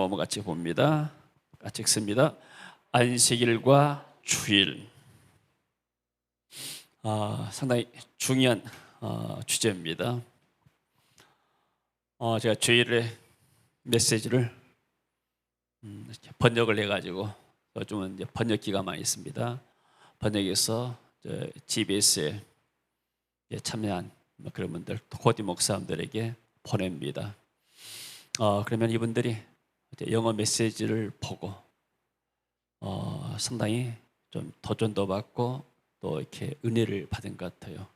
한번 같이 봅니다. 같이 읽습니다. 안식일과 주일. 상당히 중요한 주제입니다. 제가 주일에 메시지를 번역을 해가지고 요즘은 이제 번역기가 많이 있습니다. 번역해서 GBS에 참여한 그런 분들, 코디 목사님들에게 보냅니다. 그러면 이분들이 영어 메시지를 보고 상당히 좀 도전도 받고 또 이렇게 은혜를 받은 것 같아요.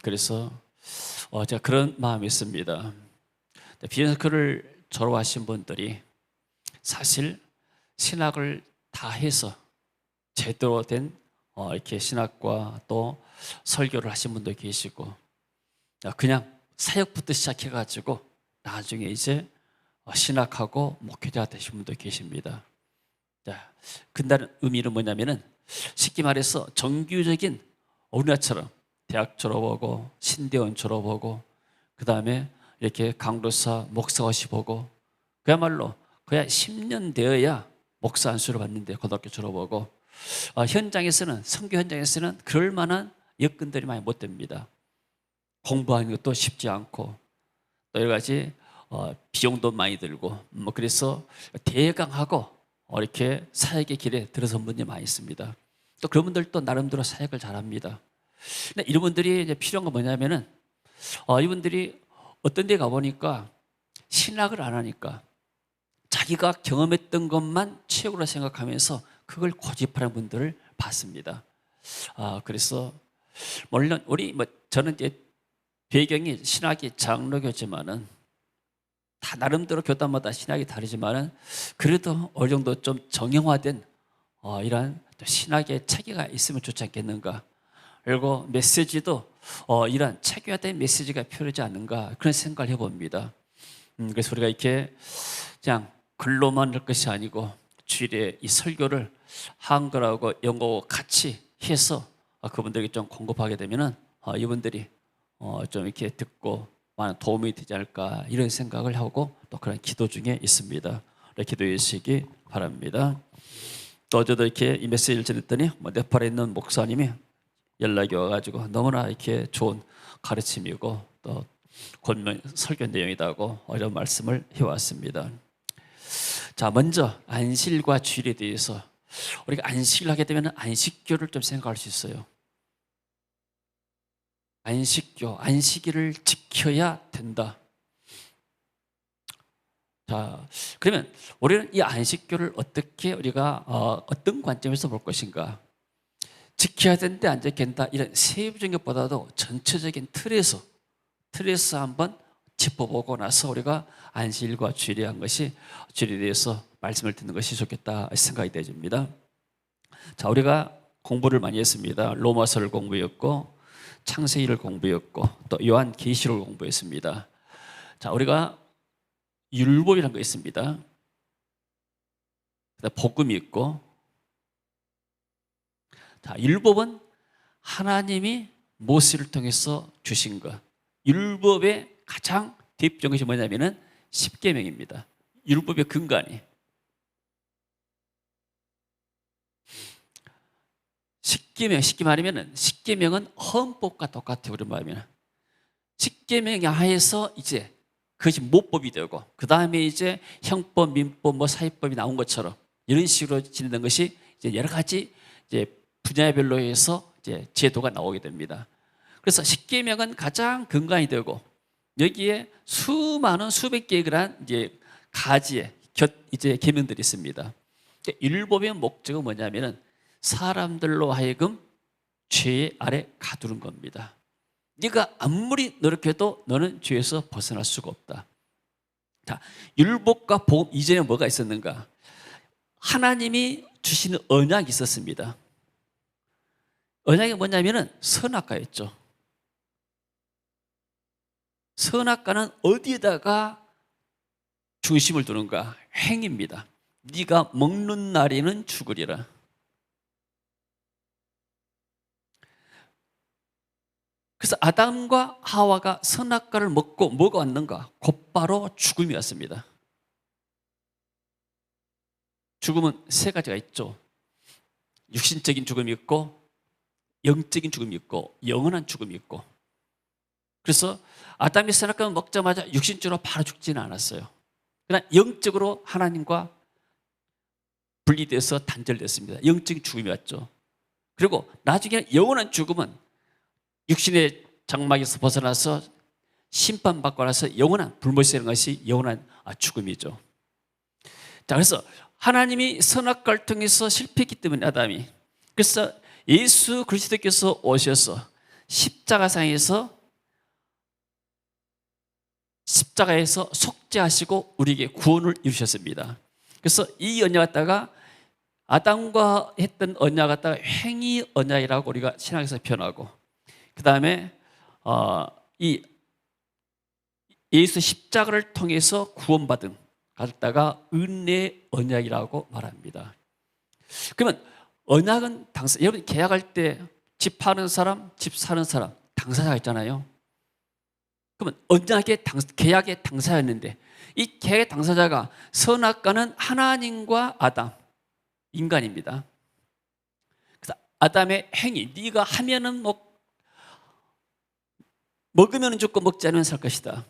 그래서 제가 그런 마음이 있습니다. 비전스쿨을 졸업하신 분들이 사실 신학을 다 해서 제대로 된 이렇게 신학과 또 설교를 하신 분도 계시고, 그냥 사역부터 시작해가지고 나중에 이제 신학하고 목회자가 되신 분도 계십니다. 근다는 의미는 뭐냐면은 쉽게 말해서 정규적인 우리나라처럼 대학 졸업하고 신대원 졸업하고 그 다음에 이렇게 강도사 목사고시 보고 그야말로 거의 10년 되어야 목사 안수를 받는데 고등학교 졸업하고 현장에서는 선교 현장에서는 그럴 만한 여건들이 많이 못 됩니다. 공부하는 것도 쉽지 않고 또 여러 가지 비용도 많이 들고 그래서 대강하고 이렇게 사역의 길에 들어선 분들이 많이 있습니다. 또 그런 분들도 나름대로 사역을 잘합니다. 근데 이런 분들이 이제 필요한 건 뭐냐면은 이분들이 어떤 데 가보니까 신학을 안 하니까 자기가 경험했던 것만 최고로 생각하면서 그걸 고집하는 분들을 봤습니다. 그래서 물론 저는 이제 배경이 신학이 장로교지만은 다 나름대로 교단마다 신학이 다르지만은 그래도 어느 정도 좀 정형화된 이러한 신학의 체계가 있으면 좋지 않겠는가. 그리고 메시지도 이러한 체계화된 메시지가 필요하지 않는가 그런 생각을 해봅니다. 그래서 우리가 이렇게 그냥 글로만 할 것이 아니고 주일에 이 설교를 한글하고 영어하고 같이 해서 그분들에게 좀 공급하게 되면은 이분들이 좀 이렇게 듣고 많은 도움이 되지 않을까 이런 생각을 하고 또 그런 기도 중에 있습니다. 기도해 주시기 바랍니다. 또 어제도 이렇게 이 메시지를 전했더니 네팔에 있는 목사님이 연락이 와가지고 너무나 이렇게 좋은 가르침이고 또 권면 설교 내용이다고 이런 말씀을 해왔습니다. 자, 먼저 안식일과 주일에 대해서 우리가 안식을 하게 되면 안식교를 좀 생각할 수 있어요. 안식교, 안식일을 지켜야 된다. 자, 그러면 우리는 이 안식교를 어떻게 우리가 어떤 관점에서 볼 것인가? 지켜야 된다, 안 지켜야 된다 이런 세부적인 것보다도 전체적인 틀에서 한번 짚어보고 나서 우리가 안식일과 주일에 한 것이 주일에 대해서 말씀을 듣는 것이 좋겠다 생각이 되집니다. 자, 우리가 공부를 많이 했습니다. 로마서를 공부했고 창세기를 공부했고 또 요한계시록을 공부했습니다. 자, 우리가 율법이라는 거 있습니다. 복음이 있고, 자, 율법은 하나님이 모세를 통해서 주신 것. 율법의 가장 대표적인 것이 뭐냐면은 십계명입니다. 율법의 근간이. 십계명, 쉽게 말하면은 십계명은 헌법과 똑같아요. 우리 말하면 십계명 하에서 이제 그것이 모법이 되고 그 다음에 이제 형법, 민법, 사회법이 나온 것처럼 이런 식으로 진행된 것이 이제 여러 가지 이제 분야별로 해서 이제 제도가 나오게 됩니다. 그래서 십계명은 가장 근간이 되고 여기에 수많은 수백 개의 그런 이제 가지의 이제 계명들이 있습니다. 율법의 목적은 뭐냐면은 사람들로 하여금 죄 아래 가두는 겁니다. 네가 아무리 노력해도 너는 죄에서 벗어날 수가 없다. 자, 율법과 복음 이전에 뭐가 있었는가? 하나님이 주시는 언약이 있었습니다. 언약이 뭐냐면은 선악과였죠. 선악과는 어디에다가 중심을 두는가? 행입니다. 네가 먹는 날에는 죽으리라. 그래서 아담과 하와가 선악과를 먹고 뭐가 왔는가? 곧바로 죽음이 왔습니다. 죽음은 세 가지가 있죠. 육신적인 죽음이 있고, 영적인 죽음이 있고, 영원한 죽음이 있고. 그래서 아담이 선악과를 먹자마자 육신적으로 바로 죽지는 않았어요. 그러나 영적으로 하나님과 분리돼서 단절됐습니다. 영적인 죽음이 왔죠. 그리고 나중에 영원한 죽음은 육신의 장막에서 벗어나서 심판받고 나서 영원한 불못이 되는 것이 영원한 죽음이죠. 자, 그래서 하나님이 선악과를 통해서 실패했기 때문에 아담이, 그래서 예수 그리스도께서 오셔서 십자가에서 속죄하시고 우리에게 구원을 이루셨습니다. 그래서 이 언약 갖다가 아담과 했던 언약 갖다가 행위 언약이라고 우리가 신학에서 표현하고, 그 다음에 이 예수 십자가를 통해서 구원받은 갖다가 은혜 언약이라고 말합니다. 그러면 언약은 여러분 계약할 때 집 파는 사람, 집 사는 사람 당사자가 있잖아요. 그러면 계약의 당사자였는데, 이 계약의 당사자가 선악과는 하나님과 아담, 인간입니다. 그래서 아담의 행위, 네가 하면은 먹으면 죽고 먹지 않으면 살 것이다.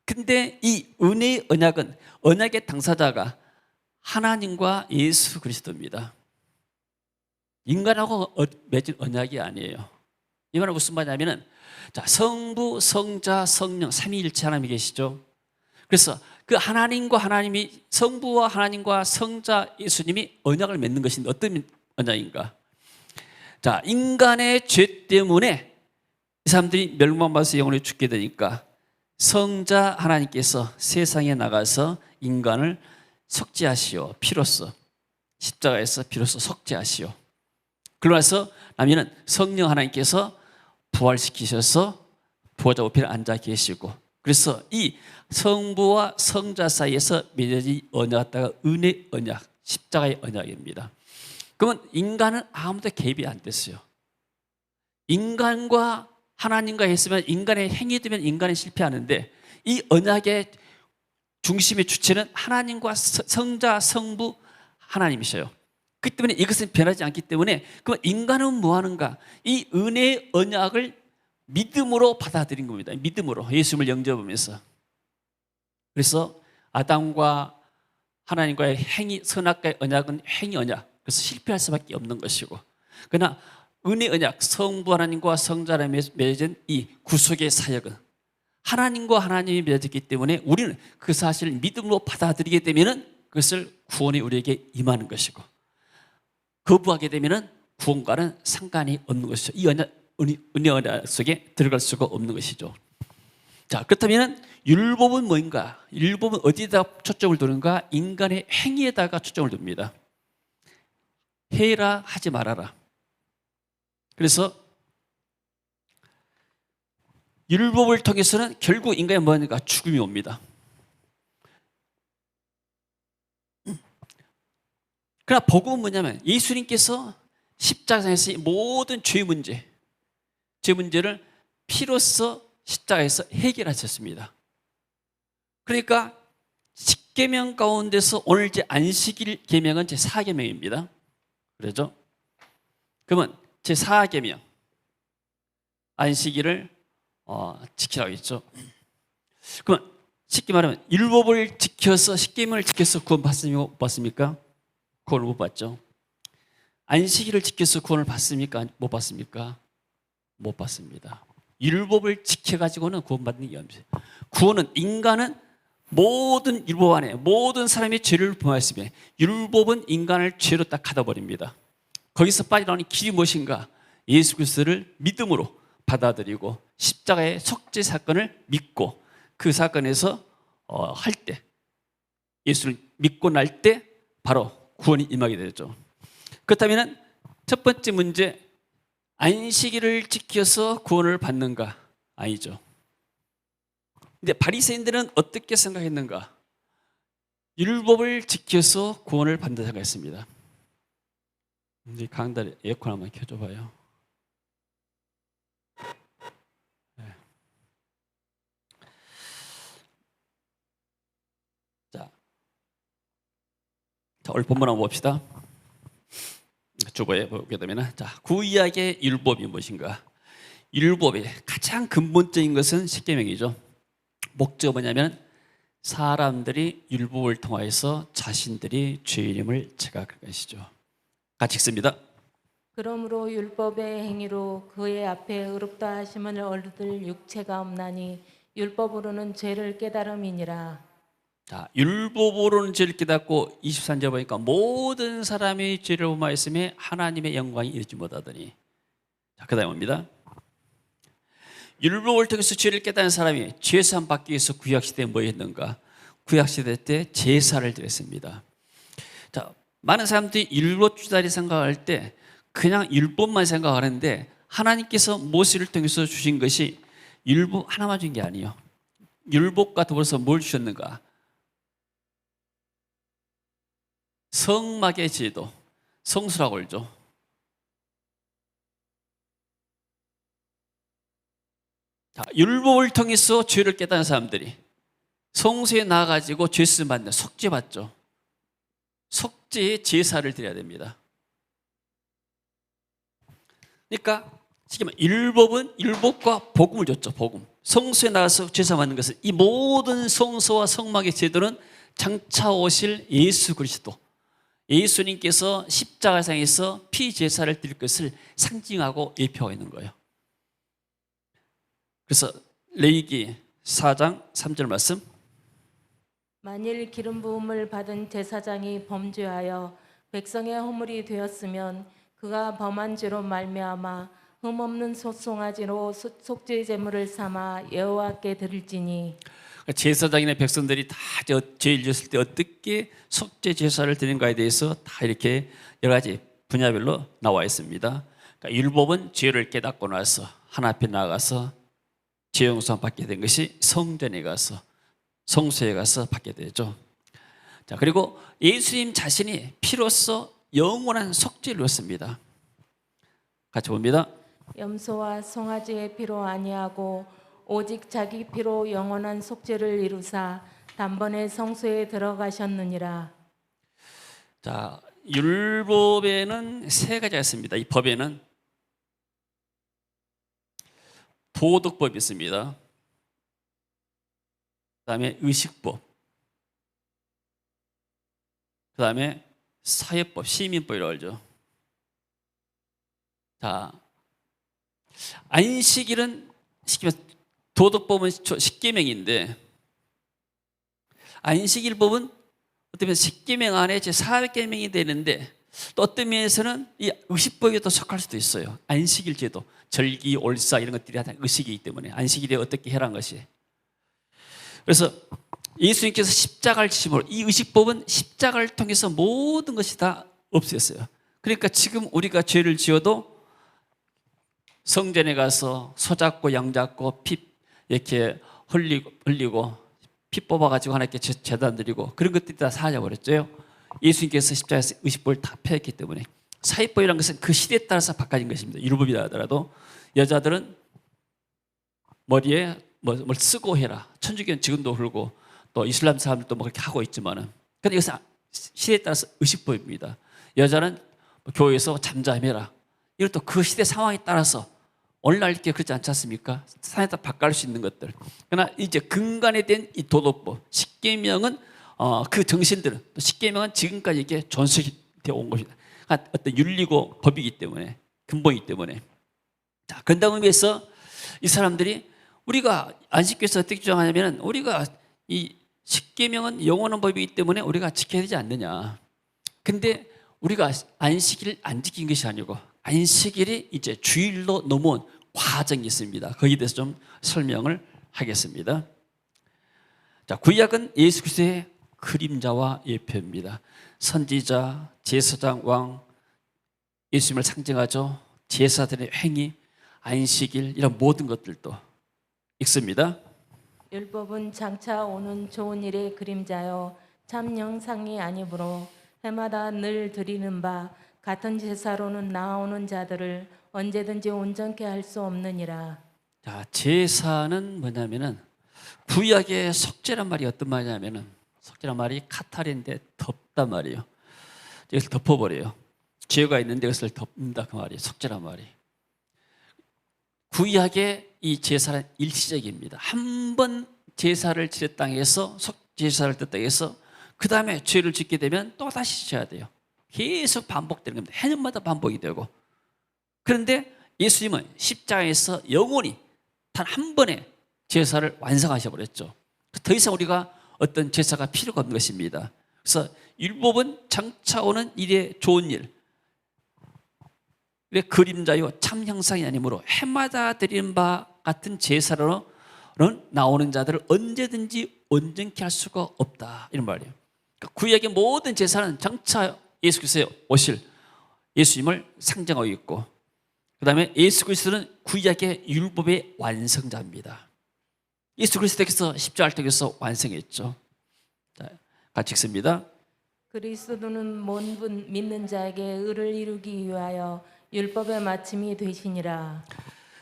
근데 이 은혜의 언약은, 언약의 당사자가 하나님과 예수 그리스도입니다. 인간하고 맺은 언약이 아니에요. 이 말은 무슨 말이냐면은, 자, 성부, 성자, 성령 삼위일체 하나님이 계시죠. 그래서 그 하나님과 하나님이, 성부와 하나님과 성자 예수님이 언약을 맺는 것인데 어떤 언약인가? 자, 인간의 죄 때문에 이 사람들이 멸망받아서 영원히 죽게 되니까 성자 하나님께서 세상에 나가서 인간을 속죄하시오. 피로써, 십자가에서 비로소 속죄하시오. 그러면서 나면은 성령 하나님께서 부활시키셔서 보좌 우편에 앉아 계시고, 그래서 이 성부와 성자 사이에서 맺어진 언약 갖다가 은혜 언약, 십자가의 언약입니다. 그러면 인간은 아무도 개입이 안 됐어요. 인간과 하나님과 했으면 인간의 행위 되면 인간이 실패하는데, 이 언약의 중심의 주체는 하나님과 성자, 성부 하나님이셔요. 그렇기 때문에 이것은 변하지 않기 때문에, 그럼 인간은 뭐 하는가? 이 은혜의 언약을 믿음으로 받아들인 겁니다. 믿음으로 예수님을 영접하면서. 그래서 아담과 하나님과의 선악과의 언약은 행위 언약, 그래서 실패할 수밖에 없는 것이고, 그러나 은혜 언약, 성부 하나님과 성자 하나님에 맺어진 이 구속의 사역은 하나님과 하나님이 맺어졌기 때문에 우리는 그 사실을 믿음으로 받아들이게 되면 그것을 구원이 우리에게 임하는 것이고, 거부하게 되면 구원과는 상관이 없는 것이죠. 이 은혜 언약 속에 들어갈 수가 없는 것이죠. 자, 그렇다면 율법은 뭐인가? 율법은 어디에다 초점을 두는가? 인간의 행위에다가 초점을 둡니다. 해라, 하지 말아라. 그래서 율법을 통해서는 결국 인간이 뭐하는가? 죽음이 옵니다. 그러나 복음은 뭐냐면 예수님께서 십자가에서 모든 죄 문제를 피로써 십자가에서 해결하셨습니다. 그러니까 10계명 가운데서 오늘 안식일 계명은 제4계명입니다. 그렇죠? 그러면 제4계명 안식일을 지키라고 했죠. 그러면 쉽게 말하면 율법을 지켜서 10계명을 지켜서 구원 받습니까? 못 받습니까? 구원을 못 받죠. 안식일을 지켜서 구원을 받습니까? 못 받습니까? 못 받습니다. 율법을 지켜가지고는 구원받는 게 없어요. 구원은, 인간은 모든 율법 안에 모든 사람이 죄를 범하였으며 율법은 인간을 죄로 딱 가둬버립니다. 거기서 빠져나오는 길이 무엇인가? 예수 그리스도를 믿음으로 받아들이고 십자가의 속죄 사건을 믿고 그 사건에서 할 때, 예수를 믿고 날 때 바로 구원이 임하게 되죠. 그렇다면 첫 번째 문제, 안식일을 지켜서 구원을 받는가? 아니죠. 근데 바리새인들은 어떻게 생각했는가? 율법을 지켜서 구원을 받는다 생각했습니다. 이제 강달 에어컨 한번 켜줘봐요. 네. 자, 오늘 본문 한번 봅시다. 주보에 보게 되면 구약의 율법이 무엇인가? 율법의 가장 근본적인 것은 십계명이죠. 목적은 뭐냐면 사람들이 율법을 통하여서 자신들이 죄인임을 자각할 것이죠. 같이 읽습니다. 그러므로 율법의 행위로 그의 앞에 의롭다 하심을 얻을 육체가 없나니 율법으로는 죄를 깨달음이니라. 자, 율법으로는 죄를 깨닫고 23절 보니까 모든 사람이 죄를 범하였음에 하나님의 영광이 이르지 못하더니. 자, 그 다음에 봅니다. 율법을 통해서 죄를 깨닫는 사람이 죄사함 받기 위해서 구약시대에 뭐 했는가? 구약시대 때 제사를 드렸습니다. 자, 많은 사람들이 율법주의자리 생각할 때 그냥 율법만 생각하는데 하나님께서 모세를 통해서 주신 것이 율법 하나만 준 게 아니에요. 율법과 더불어서 뭘 주셨는가? 성막의 제도, 성수라고 그러죠. 자, 율법을 통해서 죄를 깨닫는 사람들이 성소에 나가지고 죄수 받는 속죄 받죠. 속죄의 제사를 드려야 됩니다. 그러니까 지금 율법은 율법과 복음을 줬죠. 복음. 성소에 나가서 제사 받는 것은 이 모든 성소와 성막의 제도는 장차 오실 예수 그리스도, 예수님께서 십자가상에서 피제사를 드릴 것을 상징하고 예표하고 있는 거예요. 그래서 레위기 4장 3절 말씀. 만일 기름 부음을 받은 제사장이 범죄하여 백성의 허물이 되었으면 그가 범한 죄로 말미암아 흠없는 소송아지로 속죄 제물을 삼아 여호와께 드릴지니. 제사장이나 백성들이 다 죄를 지었을 때 어떻게 속죄 제사를 드리는가에 대해서 다 이렇게 여러 가지 분야별로 나와 있습니다. 그러니까 율법은 죄를 깨닫고 나서 하나 앞에 나가서 죄 용서 받게 된 것이 성전에 가서 성소에 가서 받게 되죠. 자, 그리고 예수님 자신이 피로써 영원한 속죄를 이뤘습니다. 같이 봅니다. 염소와 송아지의 피로 아니하고 오직 자기 피로 영원한 속죄를 이루사 단번에 성소에 들어가셨느니라. 자, 율법에는 세 가지가 있습니다. 이 법에는 도덕법이 있습니다. 그 다음에 의식법, 그 다음에 사회법, 시민법이라고 하죠. 자, 안식일은 도덕법은 십계명인데 안식일법은 어쩌면 십계명 안에 제 400계명이 되는데 또 어떤 면에서는 이 의식법에 또 속할 수도 있어요. 안식일 제도, 절기, 올사 이런 것들이 다 의식이기 때문에 안식일에 어떻게 해라는 것이. 그래서 예수님께서 십자가를 지심으로 이 의식법은 십자가를 통해서 모든 것이 다 없애었어요. 그러니까 지금 우리가 죄를 지어도 성전에 가서 소 잡고 양 잡고 피 이렇게 흘리고 피 뽑아가지고 하나님께 제단 드리고 그런 것들이 다 사라져버렸죠. 예수님께서 십자가에서 의식법을 다 폐했기 때문에. 사회법이라는 것은 그 시대에 따라서 바꿔진 것입니다. 율법이라 하더라도 여자들은 머리에 뭘 쓰고 해라. 천주교는 지금도 그러고 또 이슬람 사람들도 뭐 그렇게 하고 있지만은 근데 이것은 시대에 따라서 의식법입니다. 여자는 교회에서 잠잠해라. 이것도 그 시대 상황에 따라서 오늘날 이렇게 그렇지 않지 않습니까? 상황에 따라 바꿀 수 있는 것들. 그러나 이제 근간에 된 이 도덕법, 십계명은 그 정신들은 또 십계명은 지금까지 이게 존속되어 온 것이다. 그러니까 어떤 윤리고 법이기 때문에 근본이기 때문에. 자, 그런 의미에서 이 사람들이 우리가 안식교에서 어떻게 주장하냐면 우리가 이 십계명은 영원한 법이기 때문에 우리가 지켜야 되지 않느냐. 근데 우리가 안식일을 안 지킨 것이 아니고 안식일이 이제 주일로 넘어온 과정이 있습니다. 거기에 대해서 좀 설명을 하겠습니다. 자, 구약은 예수 그리스도의 그림자와 예표입니다. 선지자, 제사장, 왕, 예수님을 상징하죠. 제사들의 행위, 안식일 이런 모든 것들도 읽습니다. 율법은 장차 오는 좋은 일의 그림자요 참 영상이 아니므로 해마다 늘 드리는 바 같은 제사로는 나아오는 자들을 언제든지 온전케 할 수 없느니라. 자, 제사는 뭐냐면은 구약의 속죄란 말이 어떤 말이냐면은 속죄란 말이 카타르인데 덥단 말이에요. 이것을 덮어버려요. 죄가 있는데 그것을 덮는다 그 말이에요. 속죄란 말이. 구약의 이 제사는 일시적입니다. 한 번 제사를 지냈다 해서 속죄제사를 드렸다 해서 그 다음에 죄를 짓게 되면 또 다시 져야 돼요. 계속 반복되는 겁니다. 해년마다 반복이 되고. 그런데 예수님은 십자가에서 영원히 단 한 번의 제사를 완성하셔 버렸죠. 더 이상 우리가 어떤 제사가 필요가 없는 것입니다. 그래서 율법은 장차 오는 일의 좋은 일, 그림자요 참 형상이 아니므로 해마다 드리는 바 같은 제사로는 나오는 자들을 언제든지 온전케 할 수가 없다, 이런 말이에요. 그러니까 구약의 모든 제사는 장차 예수께서 오실 예수님을 상징하고 있고, 그 다음에 예수 그리스도는 구약의 율법의 완성자입니다. 예수 그리스도께서 십자가를 통해서 완성했죠. 자, 같이 읽습니다. 그리스도는 모든 믿는 자에게 의를 이루기 위하여 율법의 마침이 되시니라.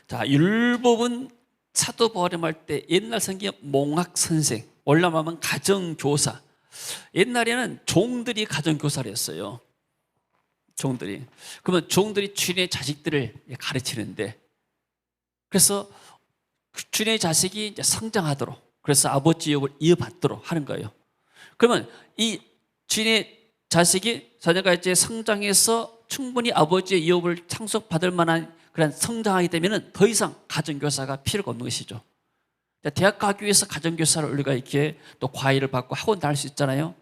자, 율법은 사도 바울이 말 때 옛날 성경 몽학 선생, 올라가면 가정교사. 옛날에는 종들이 가정교사를 했어요. 종들이. 그러면 종들이 주인의 자식들을 가르치는데, 그래서 주인의 자식이 이제 성장하도록, 그래서 아버지 율법을 이어받도록 하는 거예요. 그러면 이 주인의 자식이 자녀가 이제 성장해서 충분히 아버지의 율법을 상속받을 만한 그런 성장하게 되면은 더 이상 가정교사가 필요가 없는 것이죠. 대학 가기 위해서 가정교사를 우리가 이렇게 또 과외를 받고 학원 다닐 수 있잖아요.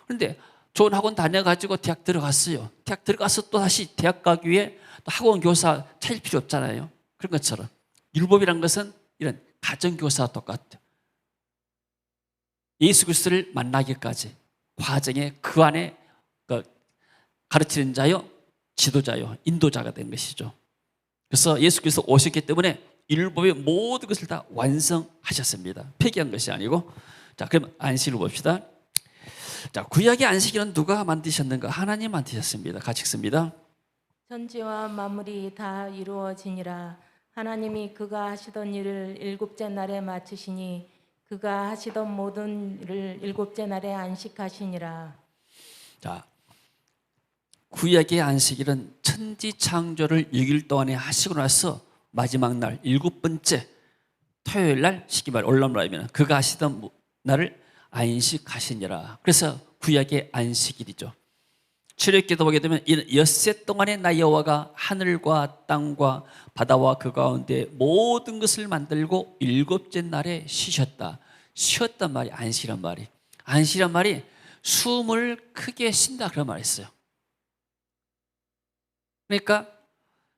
그런데 좋은 학원 다녀가지고 대학 들어갔어요. 대학 들어가서 또 다시 대학 가기 위해 또 학원 교사 찾을 필요 없잖아요. 그런 것처럼 율법이란 것은 이런 가정교사와 똑같아요. 예수 그리스도를 만나기까지 과정에 그 안에 가르치는 자요, 지도자요, 인도자가 된 것이죠. 그래서 예수 그리스도 오셨기 때문에 율법의 모든 것을 다 완성하셨습니다. 폐기한 것이 아니고. 자, 그럼 안식을 봅시다. 자, 구약의 안식일은 누가 만드셨는가? 하나님 만드셨습니다. 같이 읽습니다. 천지와 만물이 다 이루어지니라. 하나님이 그가 하시던 일을 일곱째 날에 마치시니 그가 하시던 모든 일을 일곱째 날에 안식하시니라. 자, 구약의 안식일은 천지 창조를 6일 동안에 하시고 나서 마지막 날 일곱 번째 토요일 날 쉽게 말 올라오면 그가 하시던 날을 안식하시니라. 그래서 구약의 안식일이죠. 출애굽기도 보게 되면 엿새 동안에 나 여호와가 하늘과 땅과 바다와 그 가운데 모든 것을 만들고 일곱째 날에 쉬셨다. 쉬었단 말이 안식이란 말이. 안식이란 말이 숨을 크게 쉰다 그런 말이 있어요. 그러니까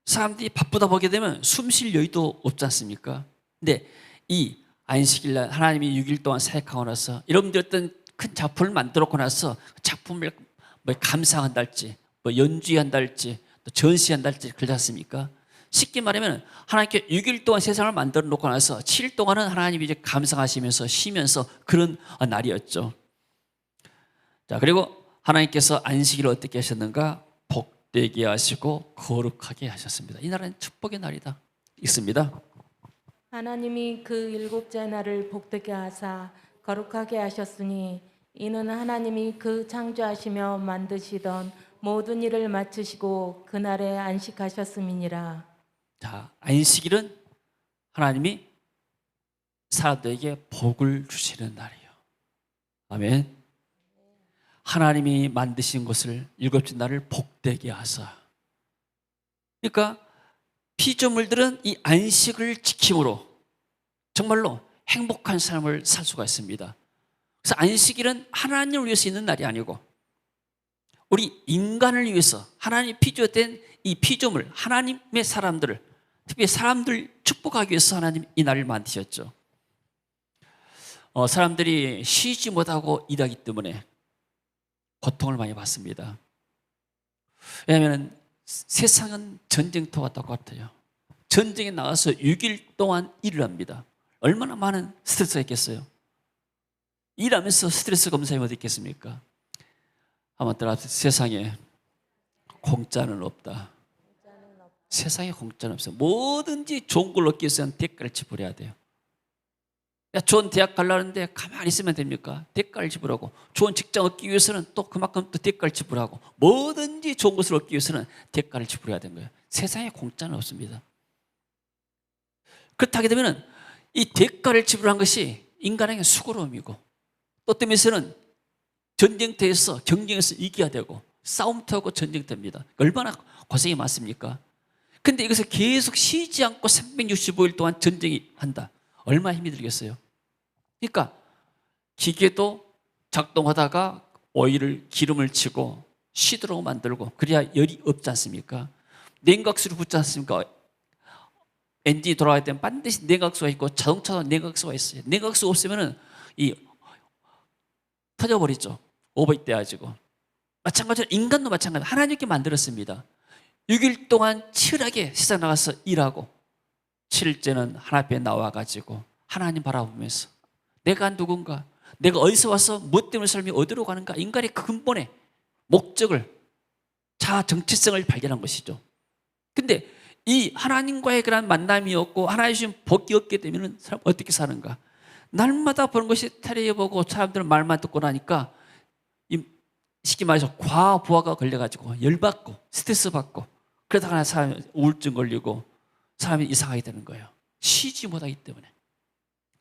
사람들이 바쁘다 보게 되면 숨 쉴 여유도 없지 않습니까? 근데 이 안식일 날 하나님이 6일 동안 사역하고 나서 여러분들 어떤 큰 작품을 만들었고 나서 작품을 뭐 감상한달지 뭐 연주한달지 또 전시한달지 그러지 않습니까? 쉽게 말하면 하나님께 6일 동안 세상을 만들어 놓고 나서 7일 동안은 하나님이 이제 감상하시면서 쉬면서 그런 날이었죠. 자, 그리고 하나님께서 안식일을 어떻게 하셨는가? 복되게 하시고 거룩하게 하셨습니다. 이 날은 축복의 날이다. 있습니다. 하나님이 그 일곱째 날을 복되게 하사 거룩하게 하셨으니 이는 하나님이 그 창조하시며 만드시던 모든 일을 마치시고 그날에 안식하셨음이니라. 자, 안식일은 하나님이 사람들에게 복을 주시는 날이에요. 아멘. 하나님이 만드신 것을 일곱째 날을 복되게 하사. 그러니까 피조물들은 이 안식을 지킴으로 정말로 행복한 삶을 살 수가 있습니다. 그래서 안식일은 하나님을 위해서 있는 날이 아니고 우리 인간을 위해서 하나님 피조된 이 피조물, 하나님의 사람들을, 특히 사람들 축복하기 위해서 하나님 이 날을 만드셨죠. 사람들이 쉬지 못하고 일하기 때문에 고통을 많이 받습니다. 왜냐하면 세상은 전쟁터와 똑같아요. 전쟁에 나가서 6일 동안 일을 합니다. 얼마나 많은 스트레스가 있겠어요. 일하면서 스트레스가 없는 어디 있겠습니까? 한번 따라합시다. 세상에 공짜는 없다. 세상에 공짜는 없어요. 뭐든지 좋은 걸 얻기 위해서는 대가를 지불해야 돼요. 야, 좋은 대학 가려는데 가만히 있으면 됩니까? 대가를 지불하고, 좋은 직장 얻기 위해서는 또 그만큼 또 대가를 지불하고, 뭐든지 좋은 것을 얻기 위해서는 대가를 지불해야 되는 거예요. 세상에 공짜는 없습니다. 그렇게 하게 되면 이 대가를 지불한 것이 인간에게 수고로움이고, 또 어떤 면에서는 전쟁터에서 경쟁에서 이겨야 되고 싸움터하고 전쟁터입니다. 얼마나 고생이 많습니까? 근데 이것을 계속 쉬지 않고 365일 동안 전쟁이 한다. 얼마나 힘이 들겠어요? 그러니까 기계도 작동하다가 오일을 기름을 치고 쉬도록 만들고 그래야 열이 없지 않습니까? 냉각수를 붙지 않습니까? 엔진이 돌아갈 때는 반드시 냉각수가 있고 자동차도 냉각수가 있어요. 냉각수가 없으면 이 터져버리죠. 오버히트 돼가지고. 마찬가지로 인간도 마찬가지로 하나님께 만들었습니다. 6일 동안 치열하게 세상 나가서 일하고 7일째는 하나님 앞에 나와가지고 하나님 바라보면서 내가 누군가, 내가 어디서 와서 무엇 때문에 삶이 어디로 가는가, 인간의 그 근본의 목적을, 자아 정체성을 발견한 것이죠. 근데 이 하나님과의 그런 만남이 없고 하나님 주신 복이 없게 되면 사람 어떻게 사는가? 날마다 보는 것이 텔레비보고 사람들 말만 듣고 나니까 쉽게 말해서 과부하가 걸려가지고 열받고 스트레스 받고 그러다가 사람이 우울증 걸리고 사람이 이상하게 되는 거예요. 쉬지 못하기 때문에.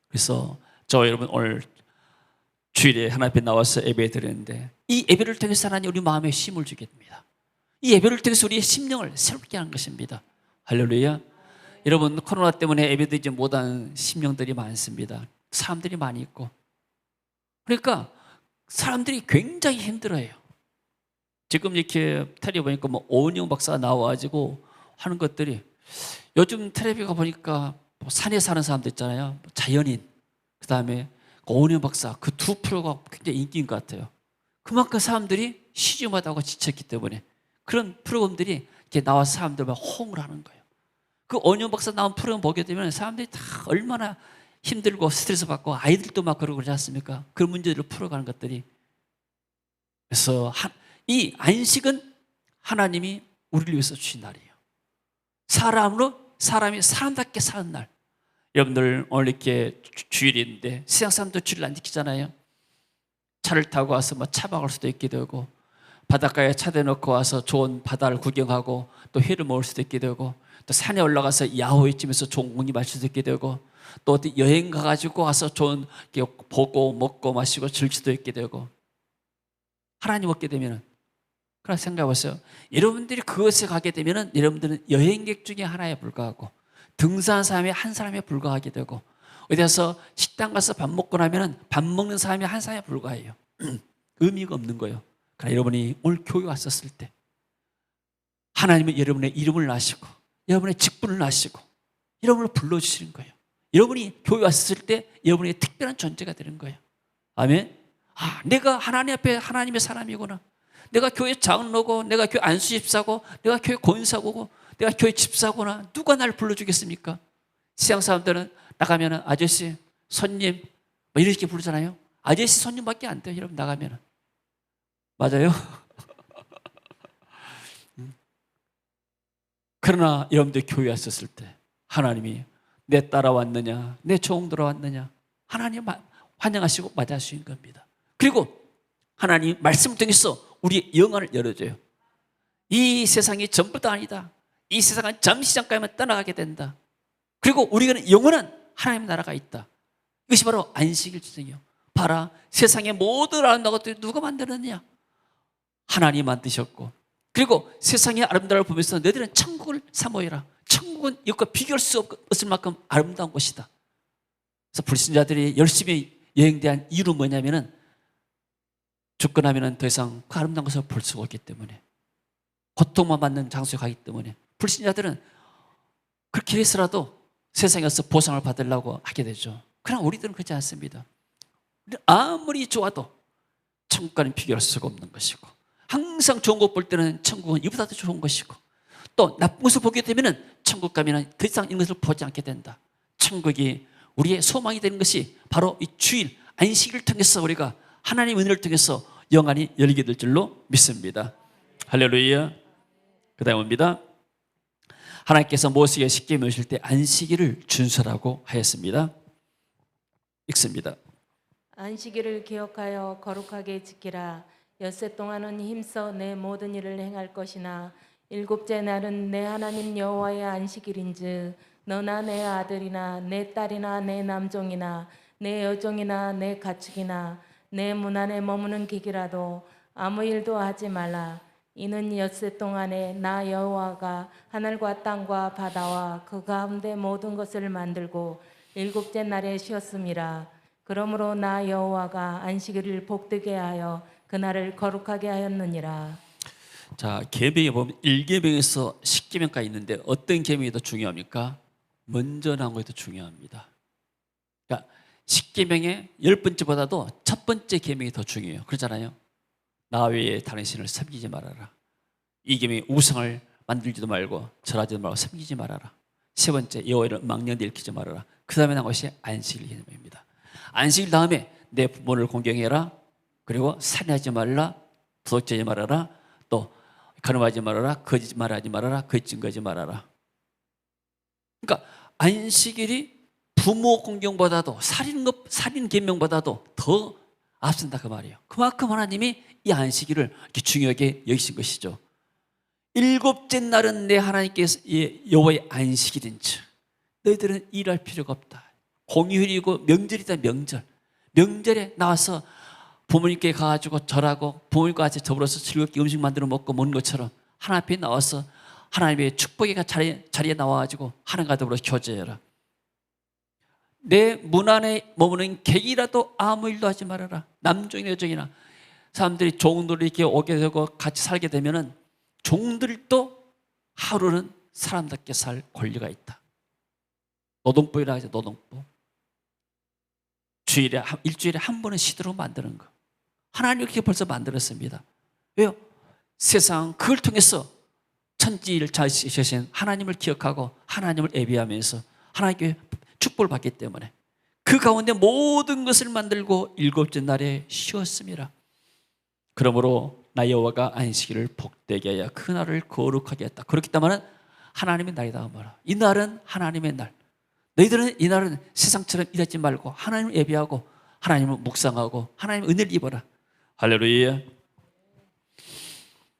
그래서 저 여러분 오늘 주일에 하나님 앞에 나와서 예배 드리는데 이 예배를 통해서 하나님 우리 마음에 힘을 주게 됩니다. 이 예배를 통해서 우리의 심령을 새롭게 하는 것입니다. 할렐루야. 여러분 코로나 때문에 예배 드리지 못한 심령들이 많습니다. 사람들이 많이 있고 그러니까 사람들이 굉장히 힘들어해요. 지금 이렇게 텔레비 보니까 뭐 오은영 박사가 나와가지고 하는 것들이 요즘 텔레비가 보니까 뭐 산에 사는 사람들 있잖아요. 자연인, 그 다음에 오은영 박사 그 두 프로가 굉장히 인기인 것 같아요. 그만큼 사람들이 쉬지 못하고 지쳤기 때문에 그런 프로그램들이 이렇게 나와서 사람들만 호응을 하는 거예요. 그 오은영 박사 나온 프로그램 보게 되면 사람들이 다 얼마나 힘들고 스트레스 받고 아이들도 막 그러고 그러지 않습니까? 그 문제들을 풀어가는 것들이. 그래서 이 안식은 하나님이 우리를 위해서 주신 날이에요. 사람이 사람답게 사는 날. 여러분들 오늘 이렇게 주일인데 세상 사람도 주일을 안 지키잖아요. 차를 타고 와서 뭐 차 박을 수도 있게 되고 바닷가에 차 대놓고 와서 좋은 바다를 구경하고 또 회를 먹을 수도 있게 되고 또 산에 올라가서 야호회쯤에서 좋은 공기 마실 수도 있게 되고 또 어디 여행 가가지고 와서 좋은 보고 먹고 마시고 즐길 수도 있게 되고 하나님 얻게 되면은 그런 생각해 보세요. 여러분들이 그것에 가게 되면은 여러분들은 여행객 중에 하나에 불과하고 등산한 사람이 한 사람에 불과하게 되고 어디 가서 식당 가서 밥 먹고 나면은 밥 먹는 사람이 한 사람에 불과해요. 의미가 없는 거예요. 그러나 여러분이 오늘 교회 왔었을 때 하나님은 여러분의 이름을 아시고 여러분의 직분을 아시고 여러분을 불러주시는 거예요. 여러분이 교회 왔을 때 여러분의 특별한 존재가 되는 거예요. 아멘. 내가 하나님 앞에 하나님의 사람이구나. 내가 교회 장로고 내가 교회 안수집사고 내가 교회 권사고 내가 교회 집사구나. 누가 날 불러주겠습니까? 세상 사람들은 나가면 아저씨, 손님 뭐 이렇게 부르잖아요. 아저씨, 손님밖에 안 돼요. 여러분 나가면. 맞아요? 그러나 여러분들 교회 왔었을 때 하나님이 내 따라왔느냐 내 종들어 왔느냐 하나님 환영하시고 맞아주신 겁니다. 그리고 하나님 말씀 통해서 우리의 영혼을 열어줘요. 이 세상이 전부 다 아니다. 이 세상은 잠시 잠깐만 떠나가게 된다. 그리고 우리는 영원한 하나님 나라가 있다. 이것이 바로 안식일 주제예요. 봐라, 세상의 모든 아름다운 것들이 누가 만들었느냐? 하나님이 만드셨고 그리고 세상의 아름다움을 보면서 너희들은 천국을 사모해라. 천국은 이것과 비교할 수 없을 만큼 아름다운 곳이다. 그래서 불신자들이 열심히 여행대한 이유는 뭐냐면은 죽고 나면은 더 이상 그 아름다운 것을 볼 수가 없기 때문에 고통만 받는 장소에 가기 때문에 불신자들은 그렇게 해서라도 세상에서 보상을 받으려고 하게 되죠. 그러나 우리들은 그렇지 않습니다. 아무리 좋아도 천국과는 비교할 수가 없는 것이고 항상 좋은 것 볼 때는 천국은 이보다 더 좋은 것이고 또 나쁜 것을 보게 되면 천국 가면 더 이상 이런 것을 보지 않게 된다. 천국이 우리의 소망이 되는 것이 바로 이 주일 안식일을 통해서 우리가 하나님의 은혜를 통해서 영안이 열리게 될 줄로 믿습니다. 할렐루야. 그 다음 옵니다. 하나님께서 모세에게 십계명 주실 때 안식일을 준수하라고 하였습니다. 읽습니다. 안식일을 기억하여 거룩하게 지키라. 엿새 동안은 힘써 내 모든 일을 행할 것이나 일곱째 날은 내 하나님 여호와의 안식일인즉 너나 내 아들이나 내 딸이나 내 남종이나 내 여종이나 내 가축이나 내 문 안에 머무는 기기라도 아무 일도 하지 말라. 이는 엿새 동안에 나 여호와가 하늘과 땅과 바다와 그 가운데 모든 것을 만들고 일곱째 날에 쉬었음이라. 그러므로 나 여호와가 안식일을 복되게 하여 그날을 거룩하게 하였느니라. 자, 계명에 보면 1계명에서 10계명까지 있는데 어떤 계명이 더 중요합니까? 먼저 나온 것이 더 중요합니다. 그러니까 10계명의 10번째보다도 첫 번째 계명이 더 중요해요. 그렇잖아요. 나 외에 다른 신을 섬기지 말아라. 이 계명이 우상을 만들지도 말고 절하지도 말고 섬기지 말아라. 세 번째, 여호와를 망령되 일으키지 말아라. 그 다음에 나온 것이 안식일 계명입니다. 안식일 다음에 내 부모를 공경해라. 그리고 살인하지 말라. 도둑질하지 말아라. 또 간음하지 말아라. 거짓말하지 말아라. 거짓 증거하지 말아라. 그러니까 안식일이 부모 공경보다도 살인 계명보다도 더 앞선다 그 말이에요. 그만큼 하나님이 이 안식일을 이렇게 중요하게 여기신 것이죠. 일곱째 날은 내 하나님께서 여호와의 안식일인즉 너희들은 일할 필요가 없다. 공휴일이고 명절이다. 명절에 나와서 부모님께 가가지고 절하고 부모님과 같이 더불어서 즐겁게 음식 만들어 먹고 먹는 것처럼 하나님 앞에 나와서 하나님의 축복의 자리에 나와가지고 하나님과 더불어 교제해라. 내 문 안에 머무는 객이라도 아무 일도 하지 말아라. 남종이나 여종이나 사람들이 종들이 이렇게 오게 되고 같이 살게 되면은 종들도 하루는 사람답게 살 권리가 있다. 노동법이라 하죠. 노동법. 일주일에 한 번은 쉬도록 만드는 거. 하나님 이렇게 벌써 만들었습니다. 왜요? 세상 그걸 통해서 천지를 잘 지으신 하나님을 기억하고 하나님을 예배하면서 하나님께 축복을 받기 때문에 그 가운데 모든 것을 만들고 일곱째 날에 쉬었습니다. 그러므로 나 여호와가 안식일을 복되게 하여 그 날을 거룩하게 했다. 그렇기 때문에 하나님의 날이다 말아. 이 날은 하나님의 날. 너희들은 이 날은 세상처럼 일하지 말고 하나님을 예배하고 하나님을 묵상하고 하나님의 은혜를 입어라. 할렐루야.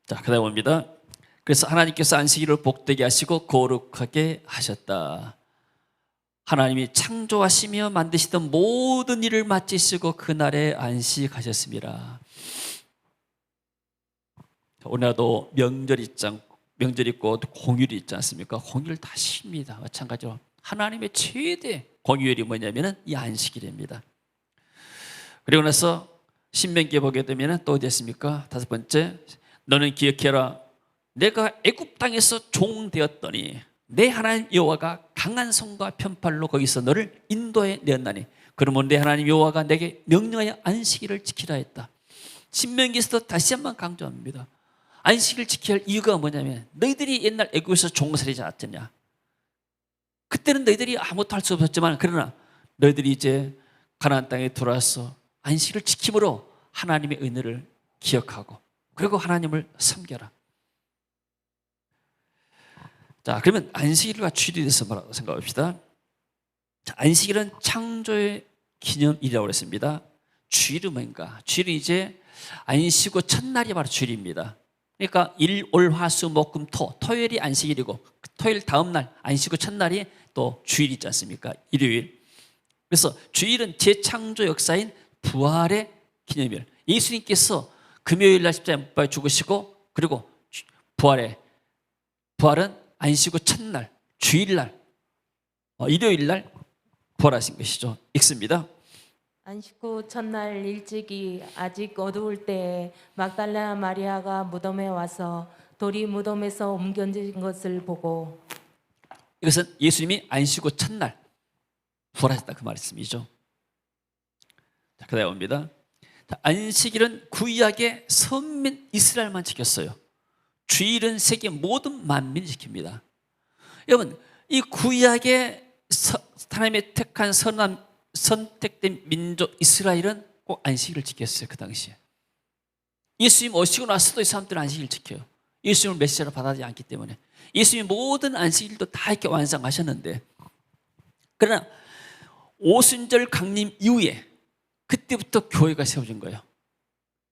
자, 그다음 봅니다. 그래서 하나님께서 안식일을 복되게 하시고 거룩하게 하셨다. 하나님이 창조하시며 만드시던 모든 일을 마치시고 그날에 안식하셨습니다. 오늘도 명절 있고 공휴일이 있지 않습니까? 공휴일 다 쉽니다. 마찬가지로 하나님의 최대 공휴일이 뭐냐면은 이 안식일입니다. 그리고 나서 신명기에 보게 되면은 또 어디 있습니까? 다섯 번째, 너는 기억해라. 내가 애굽 땅에서 종 되었더니 내 하나님 여호와가 강한 손과 편팔로 거기서 너를 인도해 내었나니 그러면 내 하나님 여호와가 내게 명령하여 안식일을 지키라 했다. 신명기에서도 다시 한번 강조합니다. 안식일을 지켜야 할 이유가 뭐냐면 너희들이 옛날 애굽에서 종살이지 않았느냐. 그때는 너희들이 아무것도 할 수 없었지만 그러나 너희들이 이제 가나안 땅에 들어와서 안식일을 지킴으로 하나님의 은혜를 기억하고 그리고 하나님을 섬겨라. 자, 그러면 안식일과 주일에 대해서 뭐라고 생각합시다. 자, 안식일은 창조의 기념일이라고 했습니다. 주일은 뭔가? 주일은 이제 안식구 첫날이 바로 주일입니다. 그러니까 일, 월, 화, 수, 목, 금, 토. 토요일이 안식일이고 토요일 다음 날 안식구 첫날이 또 주일 있지 않습니까? 일요일. 그래서 주일은 재창조 역사인 부활의 기념일. 예수님께서 금요일 날 십자가에 못 박혀 죽으시고 그리고 부활은 안식구 첫날, 주일날, 일요일날 부활하신 것이죠. 읽습니다. 안식구 첫날 일찍이 아직 어두울 때에 막달라 마리아가 무덤에 와서 돌이 무덤에서 옮겨진 것을 보고 이것은 예수님이 안식구 첫날 부활하셨다 그 말씀이죠. 자, 그다음에 봅니다. 안식일은 구약의 선민 이스라엘만 지켰어요. 주일은 세계 모든 만민이 지킵니다. 여러분, 이 구약의 하나님의 택한 선택된 민족 이스라엘은 꼭 안식일을 지켰어요. 그 당시에 예수님 오시고 나서도 이 사람들은 안식일을 지켜요. 예수님을 메시아로 받아들이지 않기 때문에 예수님이 모든 안식일도 다 이렇게 완성하셨는데 그러나 오순절 강림 이후에 그때부터 교회가 세워진 거예요.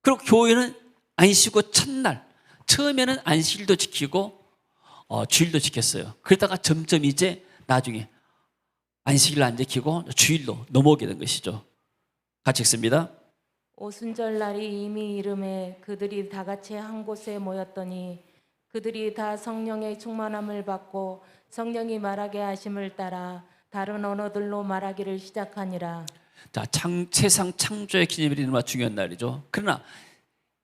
그리고 교회는 안식고 첫날 처음에는 안식일도 지키고 주일도 지켰어요. 그러다가 점점 이제 나중에 안식일 안 지키고 주일로 넘어오게 된 것이죠. 같이 읽습니다. 오순절 날이 이미 이름에 그들이 다 같이 한 곳에 모였더니 그들이 다 성령의 충만함을 받고 성령이 말하게 하심을 따라 다른 언어들로 말하기를 시작하니라. 자, 세상 창조의 기념일이 너무나 중요한 날이죠. 그러나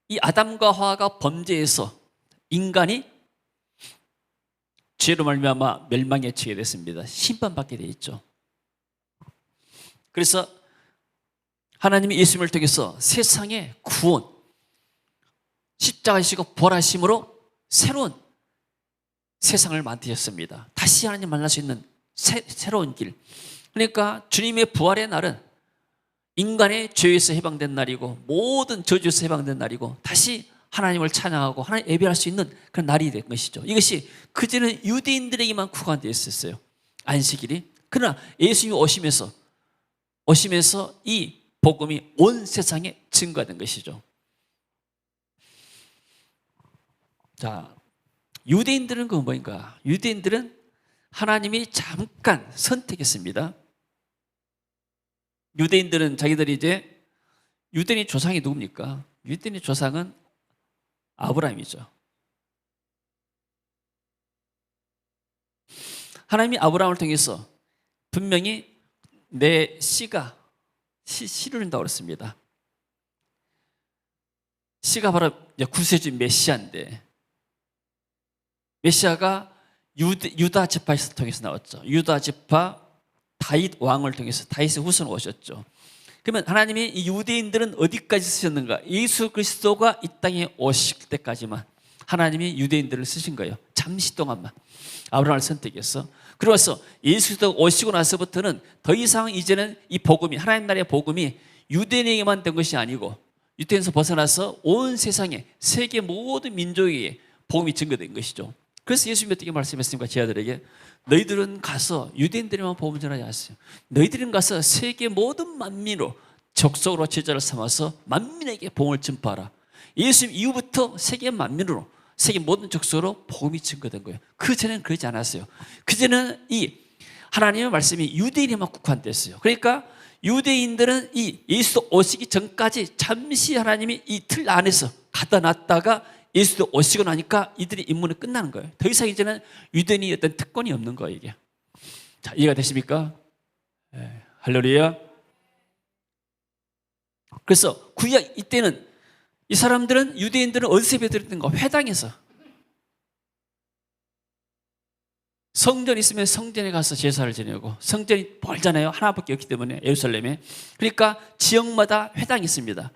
이 아담과 하와가 범죄해서 인간이 죄로 말미암아 멸망에 처하게 됐습니다. 심판받게 돼 있죠. 그래서 하나님이 예수님을 통해서 세상의 구원, 십자가이시고 부활하심으로 새로운 세상을 만드셨습니다. 다시 하나님 만날 수 있는 새로운 길. 그러니까 주님의 부활의 날은 인간의 죄에서 해방된 날이고 모든 저주에서 해방된 날이고 다시 하나님을 찬양하고 하나님 예배할 수 있는 그런 날이 된 것이죠. 이것이 그전에는 유대인들에게만 구간되어 있었어요. 안식일이. 그러나 예수님이 오시면서 이 복음이 온 세상에 증거된 것이죠. 자, 유대인들은 그 뭐인가? 유대인들은 하나님이 잠깐 선택했습니다. 유대인들은 자기들이 이제 유대인의 조상이 누굽니까? 유대인의 조상은 아브라함이죠. 하나님이 아브라함을 통해서 분명히 내 씨가 씨를 준다고 그랬습니다. 씨가 바로 구세주 메시아인데 메시아가 유다 지파에서 통해서 나왔죠. 유다 지파 다윗 왕을 통해서 다윗의 후손 오셨죠. 그러면 하나님이 이 유대인들은 어디까지 쓰셨는가? 예수 그리스도가 이 땅에 오실 때까지만 하나님이 유대인들을 쓰신 거예요. 잠시 동안만 아브라함을 선택해서. 그래서 예수 그리스도 오시고 나서부터는 더 이상 이제는 이 복음이 하나님 나라의 복음이 유대인에게만 된 것이 아니고 유대인에서 벗어나서 온 세상에 세계 모든 민족에게 복음이 증거된 것이죠. 그래서 예수님이 어떻게 말씀했습니까? 제자들에게 너희들은 가서 유대인들에만 복음 전하지 않았어요. 너희들은 가서 세계 모든 만민으로 적속으로 제자를 삼아서 만민에게 복음을 전파하라. 예수님 이후부터 세계 만민으로 세계 모든 적속으로 복음이 증거된 거예요. 그전에는 그러지 않았어요. 그전에는 이 하나님의 말씀이 유대인에만 국한됐어요. 그러니까 유대인들은 이 예수 오시기 전까지 잠시 하나님이 이 틀 안에서 갖다 놨다가 예수도 오시고 나니까 이들의 임무는 끝나는 거예요. 더 이상 이제는 유대인이 어떤 특권이 없는 거예요, 이게. 자, 이해가 되십니까? 네, 할렐루야. 그래서 구약 이때는 이 사람들은 유대인들은 어디서 예배드렸던가? 회당에서. 성전 있으면 성전에 가서 제사를 지내고 성전이 멀잖아요. 하나밖에 없기 때문에 예루살렘에. 그러니까 지역마다 회당이 있습니다.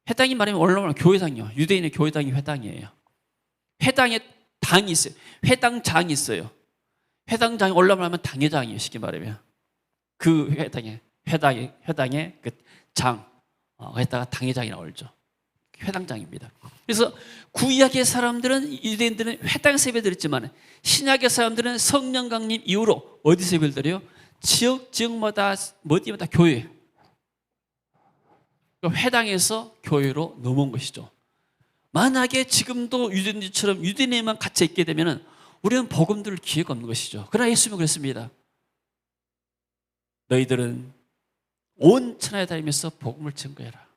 회당이 말하면 올라오면 교회당이요. 유대인의 교회당이 회당이에요. 회당에 당이 있어요. 회당장이 있어요. 회당장에 올라오면 당회장이에요. 쉽게 말하면 그 회당의 그 장, 거기다가 당회장이 나오죠. 회당장입니다. 그래서 구약의 사람들은 유대인들은 회당에서 예배드렸지만 신약의 사람들은 성령 강림 이후로 어디서 예배드려요? 지역마다 어디마다 교회. 회당에서 교회로 넘어온 것이죠. 만약에 지금도 유대인들처럼 유대인에만 갇혀 있게 되면 우리는 복음 들을 기회가 없는 것이죠. 그러나 예수님은 그랬습니다. 너희들은 온 천하에 다니면서 복음을 증거해라.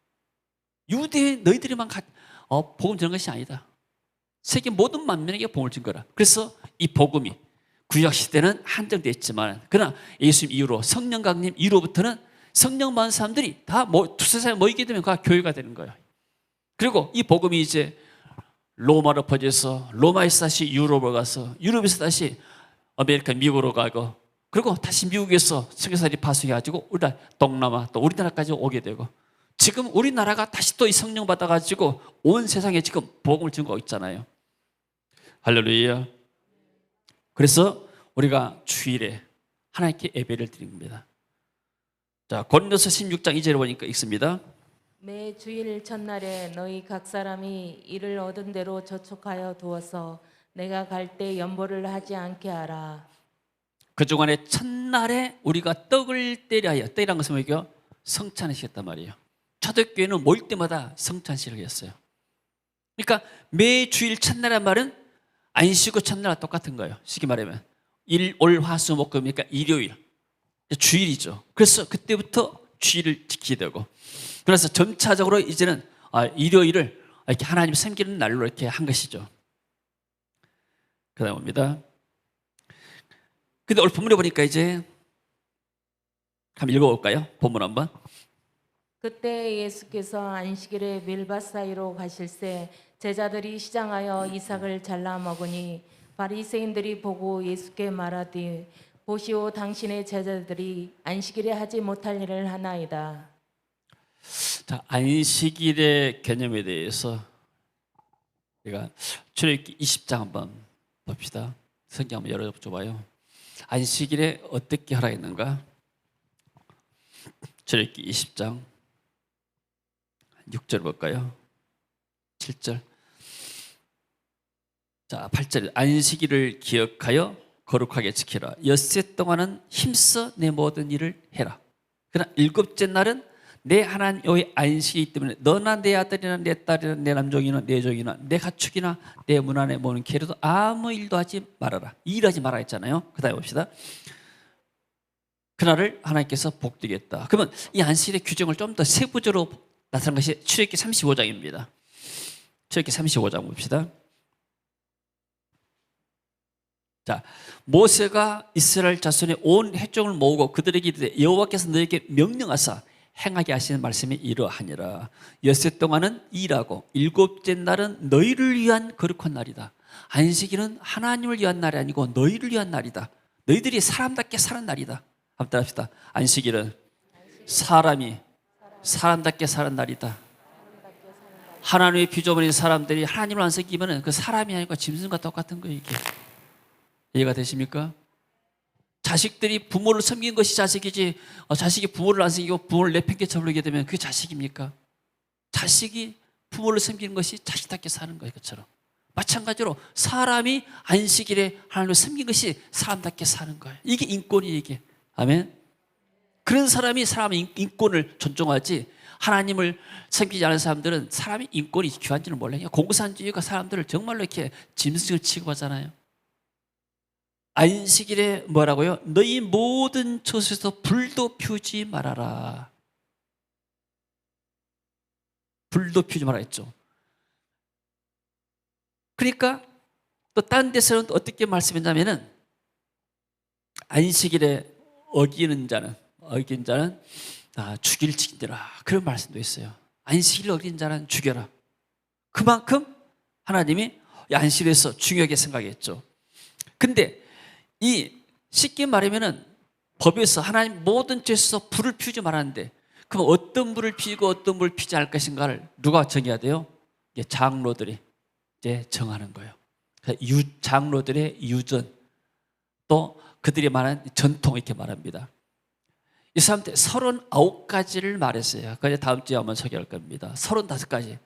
너희들이만 복음 전하는 것이 아니다. 세계 모든 만민에게 복음을 증거해라. 그래서 이 복음이 구약 시대는 한정되어 있지만 그러나 예수님 이후로 성령 강림 이후로부터는 성령 받은 사람들이 다 두세 사람이 모이게 되면 그 교회가 되는 거예요. 그리고 이 복음이 이제 로마로 퍼져서 로마에서 다시 유럽으로 가서 유럽에서 다시 아메리카 미국으로 가고 그리고 다시 미국에서 선교사들이 파송해가지고 우리나라 동남아 또 우리나라까지 오게 되고 지금 우리나라가 다시 또 이 성령 받아가지고 온 세상에 지금 복음을 증거하고 있잖아요. 할렐루야. 그래서 우리가 주일에 하나님께 예배를 드립니다. 자, 고린도서 16장 2절에 보니까 읽습니다. 매 주일 첫날에 너희 각 사람이 일을 얻은 대로 저축하여 두어서 내가 갈 때 연보를 하지 않게 하라. 그동안에 첫날에 우리가 떡을 때려야, 떡이란 것은 뭐예요? 성찬식이었단 말이에요. 초대교회는 모일 때마다 성찬식을 했어요. 그러니까 매 주일 첫날이란 말은 안 쉬고 첫날과 똑같은 거예요. 쉽게 말하면 일, 월, 화, 수, 목, 금, 그러니까 일요일 주일이죠. 그래서 그때부터 주일을 지키게 되고, 그래서 점차적으로 이제는 일요일을 이렇게 하나님 섬기는 날로 이렇게 한 것이죠. 그 다음 봅니다. 근데 오늘 본문에 보니까 이제 한번 읽어볼까요? 본문 한번. 그때 예수께서 안식일에 밀밭 사이로 가실새 제자들이 시장하여 이삭을 잘라 먹으니 바리새인들이 보고 예수께 말하되 보시오 당신의 제자들이 안식일에 하지 못할 일을 하나이다. 자, 안식일의 개념에 대해서 우리가 출애굽기 20장 한번 봅시다. 성경 한번 열어줘봐요. 안식일에 어떻게 하라 했는가? 출애굽기 20장 6절 볼까요? 7절. 자, 8절. 안식일을 기억하여 거룩하게 지키라. 엿새 동안은 힘써 내 모든 일을 해라. 그러나 일곱째 날은 내 하나님 여호와의 안식이기 때문에 너나 내 아들이나 내 딸이나 내 남종이나 내 종이나 내 가축이나 내 문 안에 모는 개로도 아무 일도 하지 말아라. 일하지 말아 했잖아요. 그 다음에 봅시다. 그날을 하나님께서 복되겠다. 그러면 이 안식일의 규정을 좀 더 세부적으로 나타난 것이 출애굽기 35장입니다. 출애굽기 35장 봅시다. 자, 모세가 이스라엘 자손의 온 회중을 모으고 그들에게 이르되 여호와께서 너에게 명령하사 행하게 하시는 말씀이 이러하니라. 엿새 동안은 일하고 일곱째 날은 너희를 위한 거룩한 날이다. 안식일은 하나님을 위한 날이 아니고 너희를 위한 날이다. 너희들이 사람답게 사는 날이다. 한번 따라합시다. 안식일은 사람이 사람답게 사는 날이다. 하나님의 피조물인 사람들이 하나님을 안 섬기면 그 사람이 아니고 짐승과 똑같은 거예요. 이게 이해가 되십니까? 자식들이 부모를 섬기는 것이 자식이지, 자식이 부모를 안 섬기고 부모를 내팽개쳐 부르게 되면 그게 자식입니까? 자식이 부모를 섬기는 것이 자식답게 사는 거예요. 그처럼 마찬가지로 사람이 안식일에 하나님을 섬기는 것이 사람답게 사는 거예요. 이게 인권이에요. 이게. 아멘. 그런 사람이 사람의 인권을 존중하지, 하나님을 섬기지 않은 사람들은 사람의 인권이 귀한지는 몰라요. 공산주의가 사람들을 정말로 이렇게 짐승을 취급하잖아요. 안식일에 뭐라고요? 너희 모든 처소에서 불도 피우지 말아라. 불도 피우지 말아 했죠. 그러니까 또 다른 데서는 어떻게 말씀했냐면은 안식일에 어긴 자는 죽일 지키라. 그런 말씀도 있어요. 안식일 어긴 자는 죽여라. 그만큼 하나님이 안식일에서 중요하게 생각했죠. 근데 이 쉽게 말하면은 법에서 하나님 모든 죄에서 불을 피우지 말았는데, 그럼 어떤 불을 피우고 어떤 불을 피우지 않을 것인가를 누가 정해야 돼요? 장로들이 이제 정하는 거예요. 장로들의 유전, 또 그들이 말하는 전통, 이렇게 말합니다. 이 사람들 39가지를 말했어요. 그래서 다음 주에 한번 소개할 겁니다. 35가지.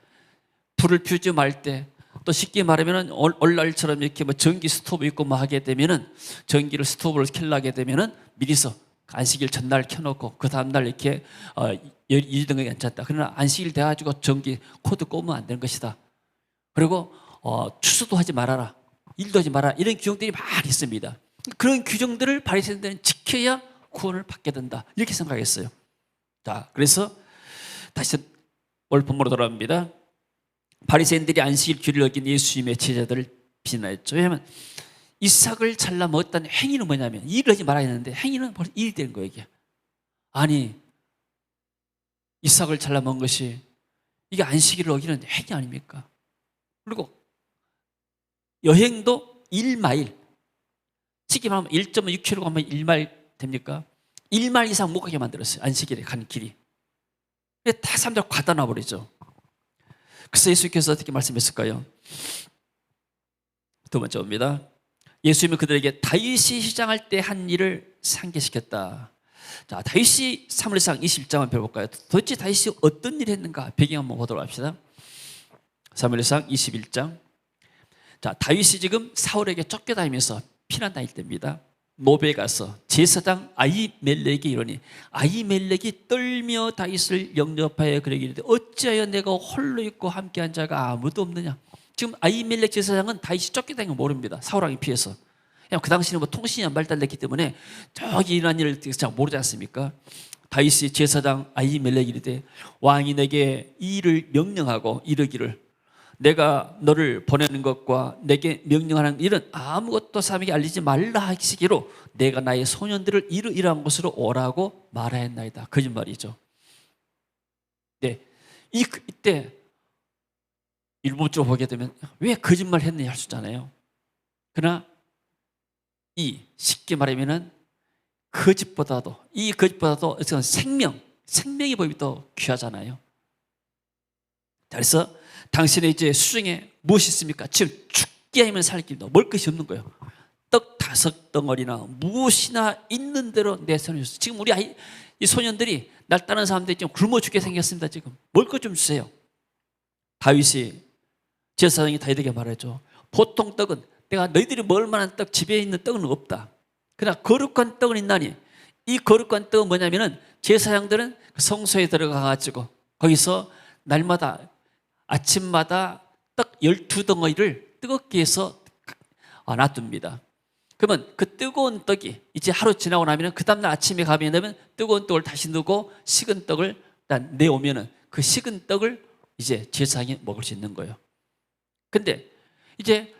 불을 피우지 말 때, 또 쉽게 말하면은 오늘날처럼 이렇게 뭐 전기 스토브 있고 뭐 하게 되면은, 전기를 스토브를 켜려게 되면은 미리서 안식일 전날 켜놓고 그 다음날 이렇게 유지된 게 괜찮다. 그러나 안식일 돼가지고 전기 코드 꼽으면 안 되는 것이다. 그리고 추수도 하지 말아라, 일도 하지 마라, 이런 규정들이 많이 있습니다. 그런 규정들을 바리새인들은 지켜야 구원을 받게 된다, 이렇게 생각했어요. 자, 그래서 다시 오늘 본문으로 돌아갑니다. 바리새인들이 안식일 규를 어긴 예수님의 제자들을 비난했죠. 왜냐하면 이삭을 잘라 먹었다는 행위는 뭐냐면, 일을 하지 말아야 했는데 행위는 벌써 일이 된 거예요. 이게. 아니, 이삭을 잘라 먹은 것이 이게 안식일을 어기는 행위 아닙니까? 그리고 여행도 1마일, 쉽게 말하면 1.6km 가면 1마일 됩니까? 1마일 이상 못 가게 만들었어요. 안식일에 간 길이. 다 사람들 과다 놔버리죠. 그래서 예수께서 어떻게 말씀했을까요? 두 번째 봅니다. 예수님은 그들에게 다윗이 시장할 때 한 일을 상기시켰다. 자, 다윗이 사무엘상 21장을 배워볼까요? 도대체 다윗이 어떤 일을 했는가? 배경 한번 보도록 합시다. 사무엘상 21장. 자, 다윗이 지금 사울에게 쫓겨다니면서 피난 다닐 때입니다. 노베 가서 제사장 아히멜렉이 이르니 아히멜렉이 떨며 다윗을 영접하여 그러기를 이르되 어찌하여 내가 홀로 있고 함께한 자가 아무도 없느냐. 지금 아히멜렉 제사장은 다윗이 쫓겨다니는 걸 모릅니다. 사울왕에 피해서. 그냥 그 당시는 뭐 통신이 안 발달됐기 때문에 저기 일어난 일을 잘 모르지 않습니까? 다윗이 제사장 아히멜렉이 이르되 왕이 내게 이 일을 명령하고 이르기를 내가 너를 보내는 것과 내게 명령하는 일은 아무것도 사람에게 알리지 말라 하시기로 내가 나의 소년들을 이러이러한 곳으로 오라고 말하였나이다. 거짓말이죠. 네, 이때 일부적으로 보게 되면 왜 거짓말 했느냐 할 수 있잖아요. 그러나 이 쉽게 말하면은 거짓보다도 이 거짓보다도 생명의 법이 더 귀하잖아요. 그래서 당신의 이제 수중에 무엇이 있습니까? 지금 죽게 하면 살 길도 먹을 것이 없는 거예요. 떡 5덩어리나 무엇이나 있는 대로 내 손에 줬어요. 지금 우리 이 소년들이 날 따르는 사람들이 좀 굶어 죽게 생겼습니다. 지금 먹을 것 좀 주세요. 다윗이 제사장이 다윗에게 말하죠. 보통 떡은 내가 너희들이 먹을 만한 떡 집에 있는 떡은 없다. 그러나 거룩한 떡은 있나니 이 거룩한 떡은 뭐냐면은 제사장들은 성소에 들어가가지고 거기서 날마다 아침마다 떡 12덩어리를 뜨겁게 해서 놔둡니다. 그러면 그 뜨거운 떡이 이제 하루 지나고 나면 그 다음날 아침에 가면 뜨거운 떡을 다시 넣고 식은 떡을 내오면은 그 식은 떡을 이제 제사장이 먹을 수 있는 거예요. 근데 이제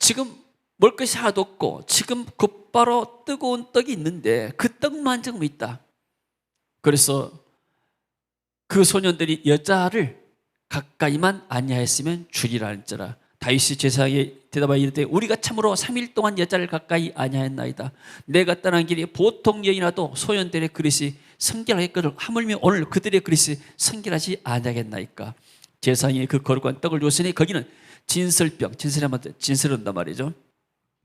지금 먹을 것이 하나도 없고 지금 곧바로 뜨거운 떡이 있는데 그 떡만 조금 있다. 그래서 그 소년들이 여자를 가까이만 아니하였으면 주리라 할지라. 다윗이 제사장에 대답하여 이르되 우리가 참으로 3일 동안 여자를 가까이 아니하였나이다. 내가 떠난 길이 보통 여인이라도 소년들의 그릇이 성결하겠거늘 하물며 오늘 그들의 그릇이 성결하지 아니하겠나이까. 제사장이 그 거룩한 떡을 줬으니 거기는 진설병, 진설한단 말이죠.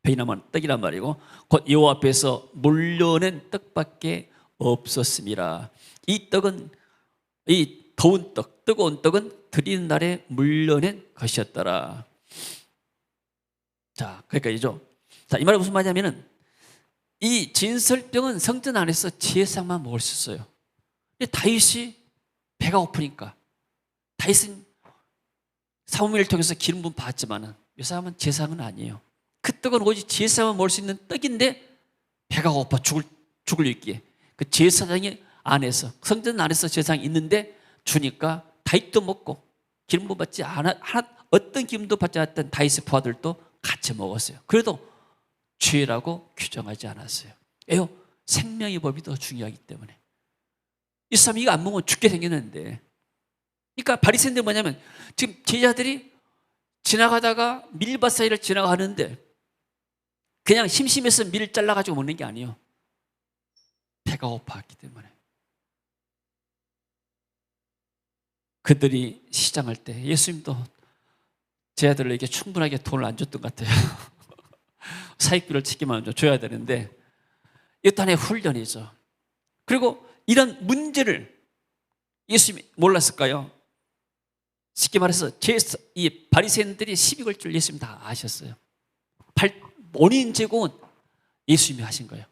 베이나만 떡이란 말이고 곧 여호와 앞에서 물려낸 떡밖에 없었습니다. 이 떡은 이 더운 떡, 뜨거운 떡은 드리는 날에 물려낸 것이었더라. 자, 그러니까 이죠. 자, 이 말이 무슨 말이냐면은 이 진설병은 성전 안에서 제사장만 먹을 수 있어요. 근데 다윗이 배가 고프니까 다윗은 사무엘을 통해서 기름 부음 받았지만은 이 사람은 제사장은 아니에요. 그 떡은 오직 제사장만 먹을 수 있는 떡인데 배가 고파 죽을 있기에 그 제사장이 안에서 성전 안에서 제사장이 있는데 주니까 다윗도 먹고 기름 부음 받지 않아 어떤 기름도 받지 않았던 다윗의 부하들도 같이 먹었어요. 그래도 죄라고 규정하지 않았어요. 왜요? 생명의 법이 더 중요하기 때문에. 이 사람이 이거 안 먹으면 죽게 생겼는데. 그러니까 바리새인들 뭐냐면 지금 제자들이 지나가다가 밀밭 사이를 지나가는데 그냥 심심해서 밀 잘라가지고 먹는 게 아니에요. 배가 고팠기 때문에. 그들이 시장할 때 예수님도 제 아들에게 충분하게 돈을 안 줬던 것 같아요. 사익비를 치기만 좀 줘야 되는데 이것도 하나의 훈련이죠. 그리고 이런 문제를 예수님이 몰랐을까요? 쉽게 말해서 이 바리새인들이 시비 걸 줄 예수님 다 아셨어요. 원인 제공은 예수님이 하신 거예요.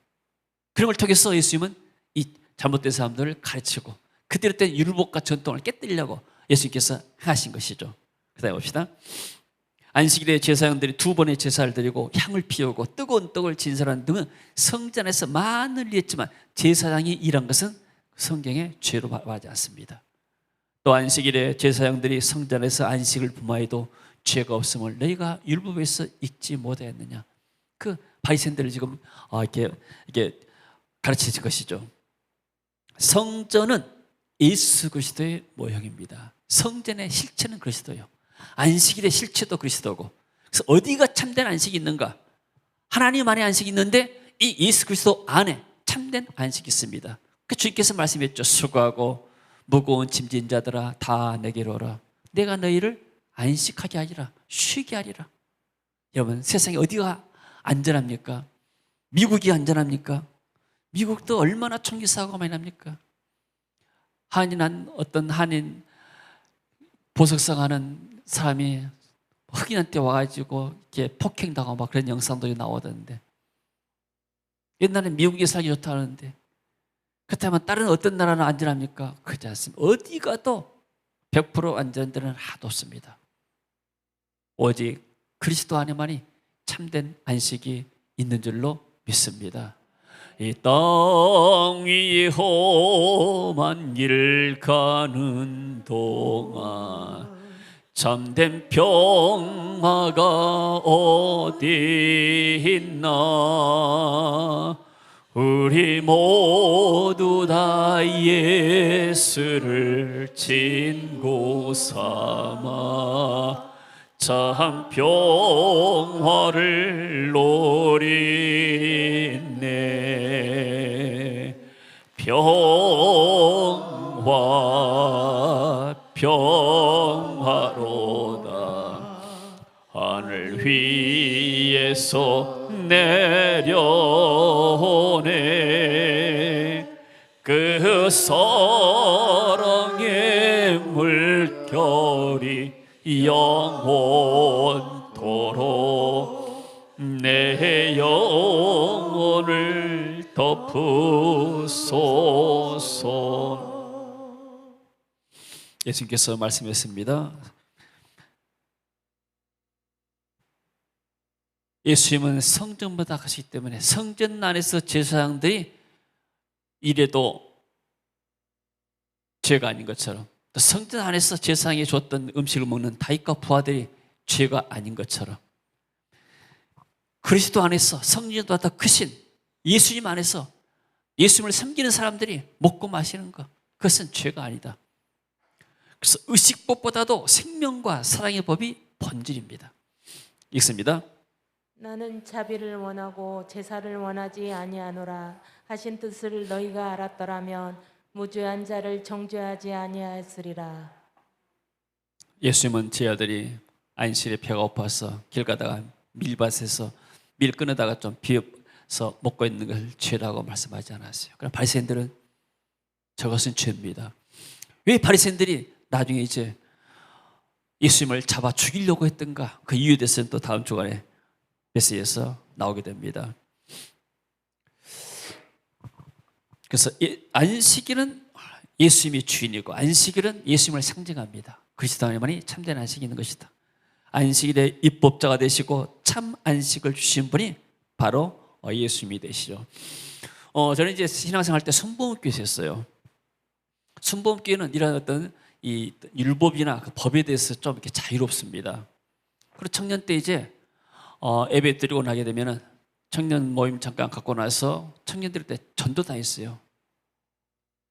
그런 걸 통해서 예수님은 이 잘못된 사람들을 가르치고 그들의 때 율법과 전통을 깨뜨리려고 예수님께서 하신 것이죠. 그다음에 봅시다. 안식일에 제사장들이 2번의 제사를 드리고 향을 피우고 뜨거운 떡을 진설하는 등은 성전에서 많은 일이 했지만 제사장이 일한 것은 성경의 죄로 하지 않습니다. 또 안식일에 제사장들이 성전에서 안식을 범하여도 죄가 없음을 너희가 율법에서 읽지 못하였느냐. 그 바리새인들을 지금 이게 가르치신 것이죠. 성전은 예수 그리스도의 모형입니다. 성전의 실체는 그리스도예요. 안식일의 실체도 그리스도고. 그래서 어디가 참된 안식이 있는가? 하나님 안에 안식이 있는데 이 예수 그리스도 안에 참된 안식이 있습니다. 그 주님께서 말씀했죠. 수고하고 무거운 짐진 자들아 다 내게로 오라. 내가 너희를 안식하게 하리라. 쉬게 하리라. 여러분 세상에 어디가 안전합니까? 미국이 안전합니까? 미국도 얼마나 총기 사고가 많이 납니까? 어떤 한인 보석성하는 사람이 흑인한테 와가지고 이렇게 폭행당하고 막 그런 영상도 나오던데 옛날에 미국이 살기 좋다 하는데 그렇다면 다른 어떤 나라는 안전합니까? 그렇지 않습니다. 어디 가도 100% 안전한 데는 하나도 없습니다. 오직 그리스도 안에만이 참된 안식이 있는 줄로 믿습니다. 이 땅 위에 험한 길 가는 동안 참된 평화가 어디 있나. 우리 모두 다 예수를 친구 삼아 참 평화를 노리네. 평화로다. 하늘 위에서 내려오네. 그 사랑의 물결이 영원토록 내 영혼을 덮으소서. 예수님께서 말씀했습니다. 예수님은 성전보다 가시기 때문에 성전 안에서 제사장들이 이래도 죄가 아닌 것처럼, 또 성전 안에서 제사장이 줬던 음식을 먹는 다윗과 부하들이 죄가 아닌 것처럼, 그리스도 안에서 성전보다 더 크신 예수님 안에서 예수님을 섬기는 사람들이 먹고 마시는 것, 그것은 죄가 아니다. 그래서 의식법보다도 생명과 사랑의 법이 본질입니다. 읽습니다. 나는 자비를 원하고 제사를 원하지 아니하노라 하신 뜻을 너희가 알았더라면 무죄한 자를 정죄하지 아니하였으리라. 예수님은 제 아들이 안식일에 배가 고파서 길 가다가 밀밭에서 밀 끊어다가 좀 비어서 먹고 있는 걸 죄라고 말씀하지 않았어요. 그럼 바리새인들은 저것은 죄입니다. 왜 바리새인들이 나중에 이제 예수님을 잡아 죽이려고 했던가? 그 이유에 대해서는 또 다음 주간에 메시지에서 나오게 됩니다. 그래서 안식일은 예수님이 주인이고 안식일은 예수님을 상징합니다. 그리스도 안에만이 참된 안식이 있는 것이다. 안식일의 입법자가 되시고 참 안식을 주신 분이 바로 예수님이 되시죠. 저는 이제 신앙생활 때 순복음교회에 있었어요. 순복음교회는 이런 어떤 이 율법이나 그 법에 대해서 좀 이렇게 자유롭습니다. 그리고 청년 때 이제 예배 드리고 나게 되면은 청년 모임 잠깐 갖고 나서 청년들 때 전도 다녔어요.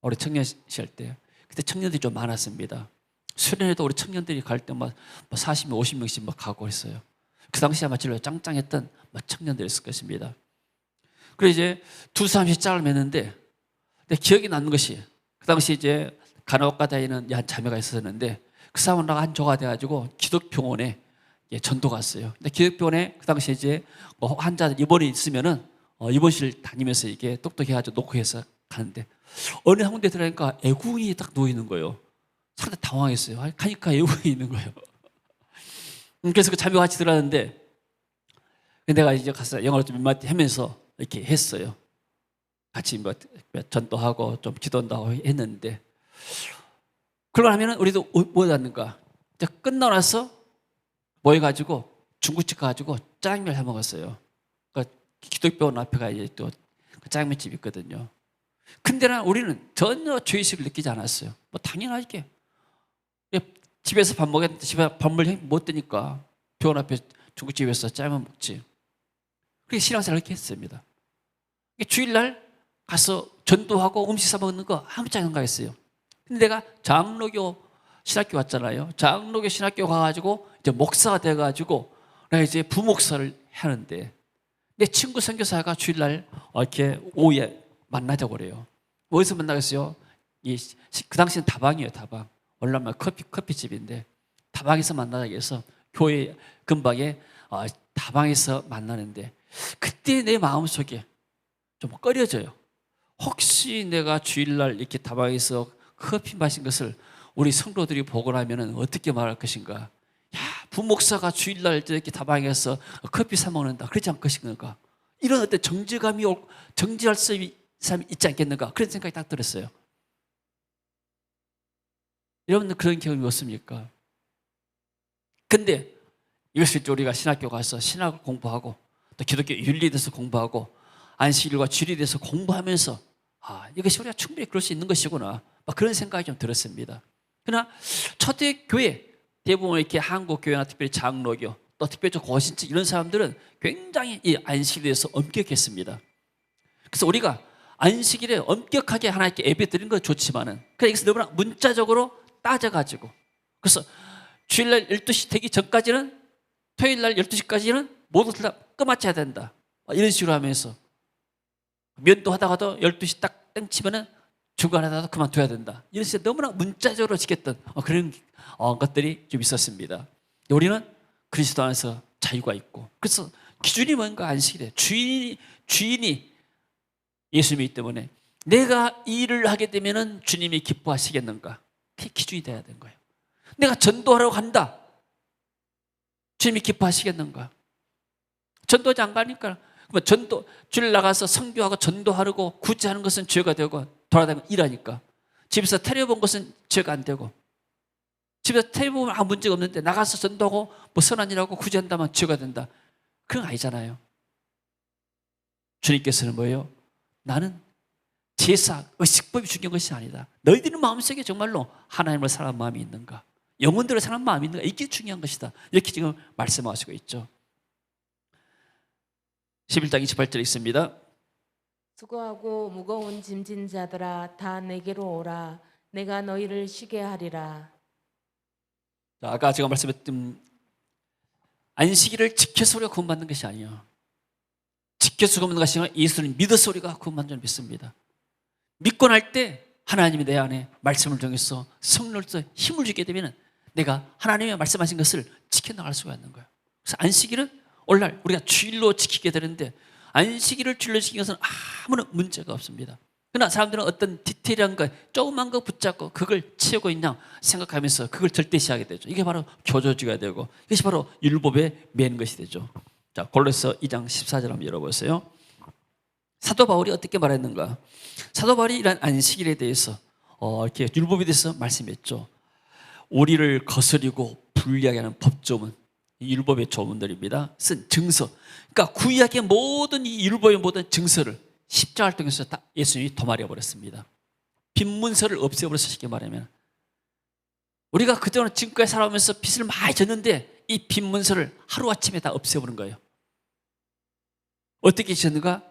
우리 청년 시절 때 그때 청년들이 좀 많았습니다. 수련회도 우리 청년들이 갈 때 막 40명, 50명씩 막 가고 했어요. 그 당시 아마 진로 짱짱했던 청년들이었을 것입니다. 그리고 이제 두 사람씩 짝을 맺는데 기억이 나는 것이 그 당시 이제 간호학과 다니는 한 자매가 있었는데 그 사람은 한 조가 돼가지고 기독병원에 전도 갔어요. 근데 기독병원에 그 당시에 이제 환자들 입원이 있으면은 입원실 다니면서 이게 똑똑해가지고 놓고 해서 가는데 어느 한 군데 들어가니까 애궁이 딱 누워 있는 거예요. 상당히 당황했어요. 가니까 애궁이 있는 거예요. 그래서 그 자매가 같이 들어갔는데 내가 이제 가서 영어로 좀 몇 마디 하면서 이렇게 했어요. 같이 뭐 전도하고 좀 기도도 하고 했는데 그러고 나면은 우리도 뭐 하는가? 이제 끝나고 나서 모여가지고 중국집 가가지고 짜장면을 해 먹었어요. 그 기독병원 앞에 가 이제 또 그 짜장면집이 있거든요. 근데나 우리는 전혀 죄의식을 느끼지 않았어요. 뭐 당연하게 집에서 밥 먹었는데 집에 밥을 못 드니까 병원 앞에 중국집에서 짜장면 먹지. 그게 신앙생활을 이렇게 했습니다. 주일날 가서 전도하고 음식 사 먹는 거 아무 짝안 가겠어요. 근데 내가 장로교 신학교 왔잖아요. 장로교 신학교 가가지고 이제 목사가 돼가지고 내가 이제 부목사를 하는데 내 친구 선교사가 주일날 이렇게 오후에 만나자고 그래요. 어디서 만나겠어요? 그 당시는 다방이에요, 다방. 월남만 커피집인데 다방에서 만나자고 해서 교회 근방에 다방에서 만나는데 그때 내 마음속에 좀 꺼려져요. 혹시 내가 주일날 이렇게 다방에서 커피 마신 것을 우리 성도들이 보고 나면 어떻게 말할 것인가? 야, 부목사가 주일날 이렇게 다방에서 커피 사 먹는다. 그렇지 않을 것인가? 이런 어떤 정지할 수 있는 사람이 있지 않겠는가, 그런 생각이 딱 들었어요. 여러분들 그런 경험이 없습니까? 근데 이것을 우리가 신학교 가서 신학을 공부하고 또 기독교 윤리에 대해서 공부하고 안식일과 주일에 대해서 공부하면서 이것이 우리가 충분히 그럴 수 있는 것이구나, 막 그런 생각이 좀 들었습니다. 그러나 초대교회 대부분 이렇게 한국 교회나 특별히 장로교 또 특별히 고신층 이런 사람들은 굉장히 이 안식일에 대해서 엄격했습니다. 그래서 우리가 안식일에 엄격하게 하나님께 예배 드리는 건 좋지만은 그래 여기서 너무나 문자적으로 따져가지고, 그래서 주일날 12시 되기 전까지는, 토요일날 12시까지는 모두 다 끝마쳐야 된다, 이런 식으로 하면서 면도 하다가도 12시 딱 땡치면은 중간에 하다가 그만둬야 된다, 이런 식으로 너무나 문자적으로 지켰던 그런 것들이 좀 있었습니다. 우리는 그리스도 안에서 자유가 있고, 그래서 기준이 뭔가 안식일에 주인이 예수님이기 때문에 내가 이 일을 하게 되면은 주님이 기뻐하시겠는가, 그게 기준이 돼야 되는 거예요. 내가 전도하러 간다, 주님이 기뻐하시겠는가? 전도하지 안 가니까, 그러면 주일 나가서 선교하고 전도하려고 굳이 하는 것은 죄가 되고, 돌아다니면 일하니까 집에서 텔레비 본 것은 죄가 안 되고, 집에서 텔레비 보면 아무 문제가 없는데 나가서 전도하고 뭐 선한 일하고 굳이 한다면 죄가 된다, 그런 거 아니잖아요. 주님께서는 뭐예요? 나는 제사, 의식법이 중요한 것이 아니다. 너희들은 마음속에 정말로 하나님을 사랑하는 마음이 있는가, 영혼들을 사랑하는 마음이 있는가, 이게 중요한 것이다, 이렇게 지금 말씀하시고 있죠. 11장 28절에 있습니다. 수고하고 무거운 짐진 자들아 다 내게로 오라. 내가 너희를 쉬게 하리라. 자, 아까 제가 말씀했던 안식일을 지켜서 우리가 구원받는 것이 아니에요. 지켜서 구원받는 것이 아니라 예수를 믿어서 우리가 구원받는 줄 믿습니다. 믿고 날 때 하나님이 내 안에 말씀을 통해서 성령으로서 힘을 주게 되면 내가 하나님의 말씀하신 것을 지켜나갈 수가 있는 거예요. 그래서 안식일은 오늘날 우리가 주일로 지키게 되는데, 안식일을 주일로 지키는 것은 아무런 문제가 없습니다. 그러나 사람들은 어떤 디테일한 것, 조그만 거 붙잡고 그걸 채우고 있냐 생각하면서 그걸 절대시하게 되죠. 이게 바로 교조지가 되고, 이것이 바로 율법에 매는 것이 되죠. 자, 골로새 2장 14절 한번 열어보세요. 사도 바울이 어떻게 말했는가? 사도 바울이 이런 안식일에 대해서 이렇게 율법에 대해서 말씀했죠. 우리를 거스리고 불리하게 하는 법조문, 이 율법의 조문들입니다. 쓴 증서, 그러니까 구약의 모든 이 율법의 모든 증서를 십자가를 통해서 다 예수님이 도말해 버렸습니다. 빈문서를 없애버려서, 쉽게 말하면 우리가 그동안 지금까지 살아오면서 빚을 많이 졌는데 이 빈문서를 하루아침에 다 없애버린 거예요. 어떻게 지셨는가?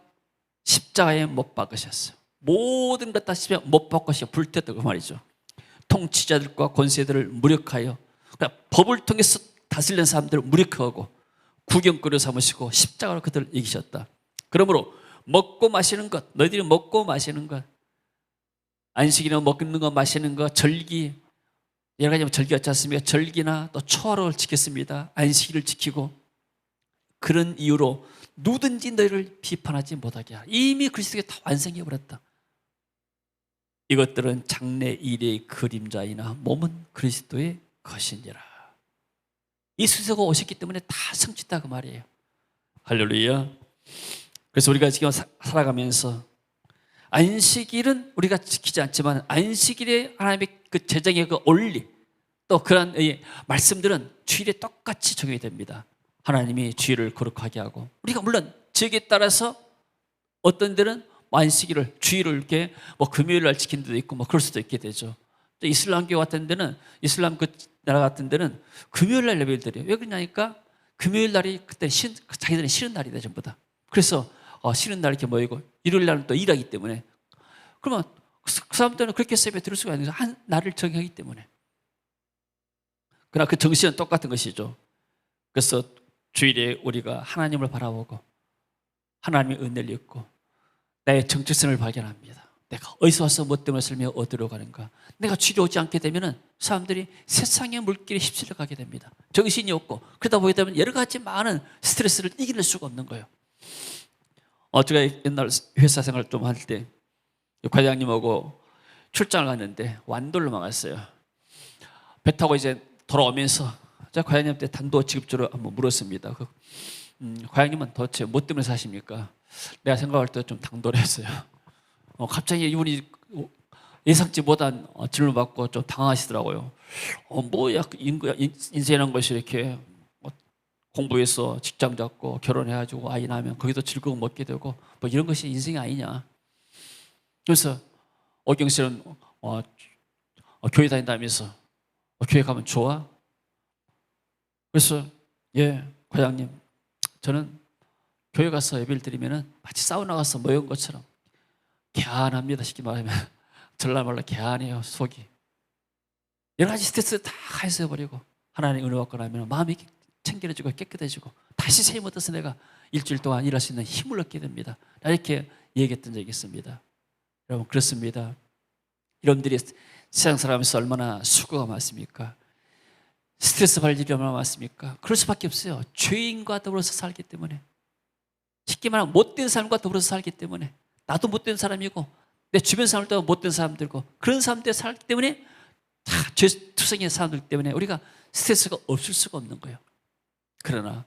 십자가에 못 박으셨어요. 모든 것 다 십자가에 못 박으시고 불태웠다고 말이죠. 통치자들과 권세들을 무력하여, 그러니까 법을 통해서 다스리는 사람들을 무력하고 구경거리 삼으시고 십자가로 그들을 이기셨다. 그러므로 먹고 마시는 것, 너희들이 먹고 마시는 것, 안식일에 먹는 것 마시는 것, 절기, 여러 가지 절기가 있지 않습니까? 절기나 또 초하루를 지켰습니다. 안식일을 지키고, 그런 이유로 누구든지 너희를 비판하지 못하게 하라. 이미 그리스도가 다 완성해 버렸다. 이것들은 장래 일의 그림자이나 몸은 그리스도의 것이니라. 이 수세가 오셨기 때문에 다 성취다, 그 말이에요. 할렐루야. 그래서 우리가 지금 살아가면서 안식일은 우리가 지키지 않지만 안식일에 하나님의 그 제정의 그 원리, 또 그런 말씀들은 주일에 똑같이 적용이 됩니다. 하나님이 주일을 거룩하게 하고, 우리가 물론 지역에 따라서 어떤 데는 안식일을, 주일을 이렇게 금요일 날 지키는 데도 있고 그럴 수도 있게 되죠. 이슬람교 같은 데는, 이슬람 그 나라 같은 데는 금요일 날 예배를 드려요. 왜 그러냐니까 금요일 날이 그때 자기들은 쉬는 날이다, 전부 다. 그래서 쉬는 날 이렇게 모이고, 일요일 날은 또 일하기 때문에, 그러면 그 사람들은 그렇게 예배 드릴 수가 있는 거예요. 한 날을 정하기 때문에. 그러나 그 정신은 똑같은 것이죠. 그래서 주일에 우리가 하나님을 바라보고 하나님의 은혜를 읽고 나의 정체성을 발견합니다. 내가 어디서 와서 뭐 때문에 살며 어디로 가는가. 내가 주일에 오지 않게 되면 사람들이 세상의 물길에 휩쓸려 가게 됩니다. 정신이 없고, 그러다 보게 되면 여러 가지 많은 스트레스를 이겨낼 수가 없는 거예요. 제가 옛날 회사 생활 좀 할 때 과장님하고 출장을 갔는데 완도를 갔어요. 배 타고 이제 돌아오면서 제가 과장님한테 단도 직접적으로 한번 물었습니다. 과장님은 도대체 뭐 때문에 사십니까? 내가 생각할 때 좀 당돌했어요. 갑자기 이분이 예상치 못한 질문을 받고 좀 당황하시더라고요. 뭐야 인생이라는 것이 이렇게 공부해서 직장 잡고 결혼해가지고 아이 낳으면 거기도 즐거움 얻게 되고 뭐 이런 것이 인생이 아니냐. 그래서 오경 씨는 교회 다닌다면서 교회 가면 좋아? 그래서 예 과장님 저는 교회 가서 예배를 드리면은 마치 사우나 가서 모여온 것처럼 개안합니다. 쉽게 말하면 전날말로 개안해요. 속이 여러 가지 스트레스 다 해소해버리고 하나님 은혜 받고 나면 마음이 청결해지고 깨끗해지고 다시 새 힘 얻어서 내가 일주일 동안 일할 수 있는 힘을 얻게 됩니다. 이렇게 얘기했던 적이 있습니다. 여러분 그렇습니다. 여러분들이 세상 살아가면서 얼마나 수고가 많습니까? 스트레스 받을 일이 얼마나 많습니까? 그럴 수밖에 없어요. 죄인과 더불어서 살기 때문에, 쉽게 말하면 못된 사람과 더불어서 살기 때문에, 나도 못된 사람이고 내 주변 사람들도 못된 사람들고 그런 사람들 살기 때문에 다 죄투성이의 사람들 때문에 우리가 스트레스가 없을 수가 없는 거예요. 그러나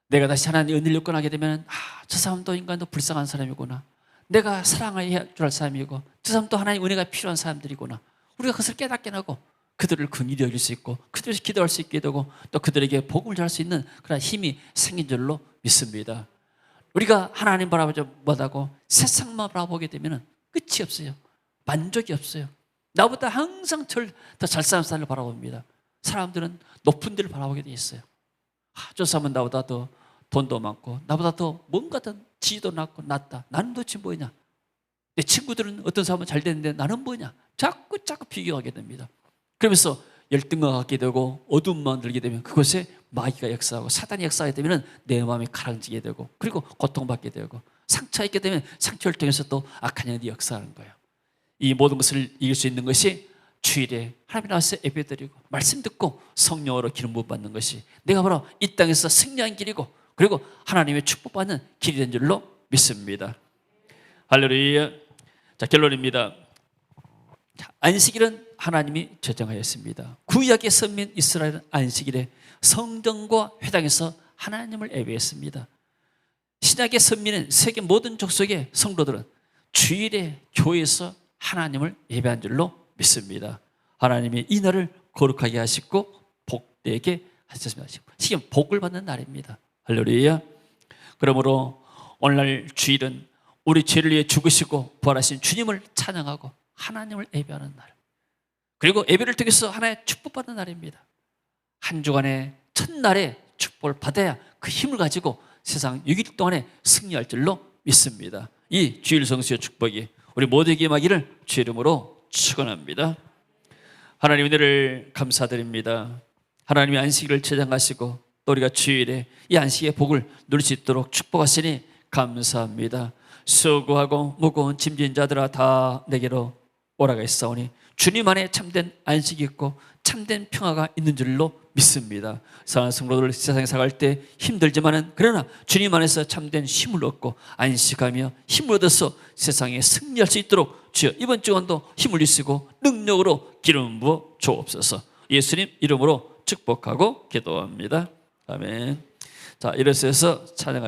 내가 다시 하나님의 은혜를 욕건하게 되면 저 사람도 인간도 불쌍한 사람이구나, 내가 사랑해야 할 사람이고 저 사람도 하나님의 은혜가 필요한 사람들이구나, 우리가 그것을 깨닫게 하고 그들을 긍휼히 여길 수 있고 그들을 기도할 수 있게 되고 또 그들에게 복음을 전할 수 있는 그런 힘이 생긴 줄로 믿습니다. 우리가 하나님 바라보지 못하고 세상만 바라보게 되면 끝이 없어요. 만족이 없어요. 나보다 항상 더 잘 사는 사람을 바라봅니다. 사람들은 높은 데를 바라보게 돼 있어요. 저 사람은 나보다 더 돈도 많고 나보다 더 뭔가 더 지위도 낮다. 나는 도대체 뭐냐? 내 친구들은 어떤 사람은 잘 되는데 나는 뭐냐? 자꾸 비교하게 됩니다. 그러면서 열등감 갖게 되고 어두움만 들게 되면 그곳에 마귀가 역사하고 사단이 역사하게 되면 내 마음이 가라앉게 되고 그리고 고통받게 되고 상처가 있게 되면 상처를 통해서 또 악한 영이 역사하는 거예요. 이 모든 것을 이길 수 있는 것이 주일에 하나님 나와서 예배드리고 말씀 듣고 성령으로 기름 부음 받는 것이 내가 바로 이 땅에서 승리한 길이고 그리고 하나님의 축복받는 길이 된 줄로 믿습니다. 할렐루야. 자, 결론입니다. 안식일은 하나님이 제정하였습니다. 구약의 선민 이스라엘은 안식일에 성전과 회당에서 하나님을 예배했습니다. 신약의 선민은 세계 모든 족속의 성도들은 주일에 교회에서 하나님을 예배한 줄로 믿습니다. 하나님이 이 날을 거룩하게 하시고 복되게 하셨습니다. 지금 복을 받는 날입니다. 할렐루야. 그러므로 오늘날 주일은 우리 죄를 위해 죽으시고 부활하신 주님을 찬양하고 하나님을 예배하는 날, 그리고 예배를 통해서 하나님의 축복받는 날입니다. 한 주간의 첫날에 축복을 받아야 그 힘을 가지고 세상 6일 동안에 승리할 줄로 믿습니다. 이 주일 성수의 축복이 우리 모두에게 임하기를 주의 이름으로 축원합니다. 하나님 은혜를 감사드립니다. 하나님이 안식일을 제정하시고 또 우리가 주일에 이 안식의 복을 누릴 수 있도록 축복하시니 감사합니다. 수고하고 무거운 짐진 자들아 다 내게로 오라가 있사오니 주님 안에 참된 안식이 있고 참된 평화가 있는 줄로 믿습니다. 사랑하는 성도들, 세상에 살아갈 때 힘들지만은 그러나 주님 안에서 참된 힘을 얻고 안식하며 힘을 얻어서 세상에 승리할 수 있도록 주여 이번 주간도 힘을 주시고 능력으로 기름 부어 주옵소서. 예수님 이름으로 축복하고 기도합니다. 아멘. 자, 이래서 찬양하겠습니다.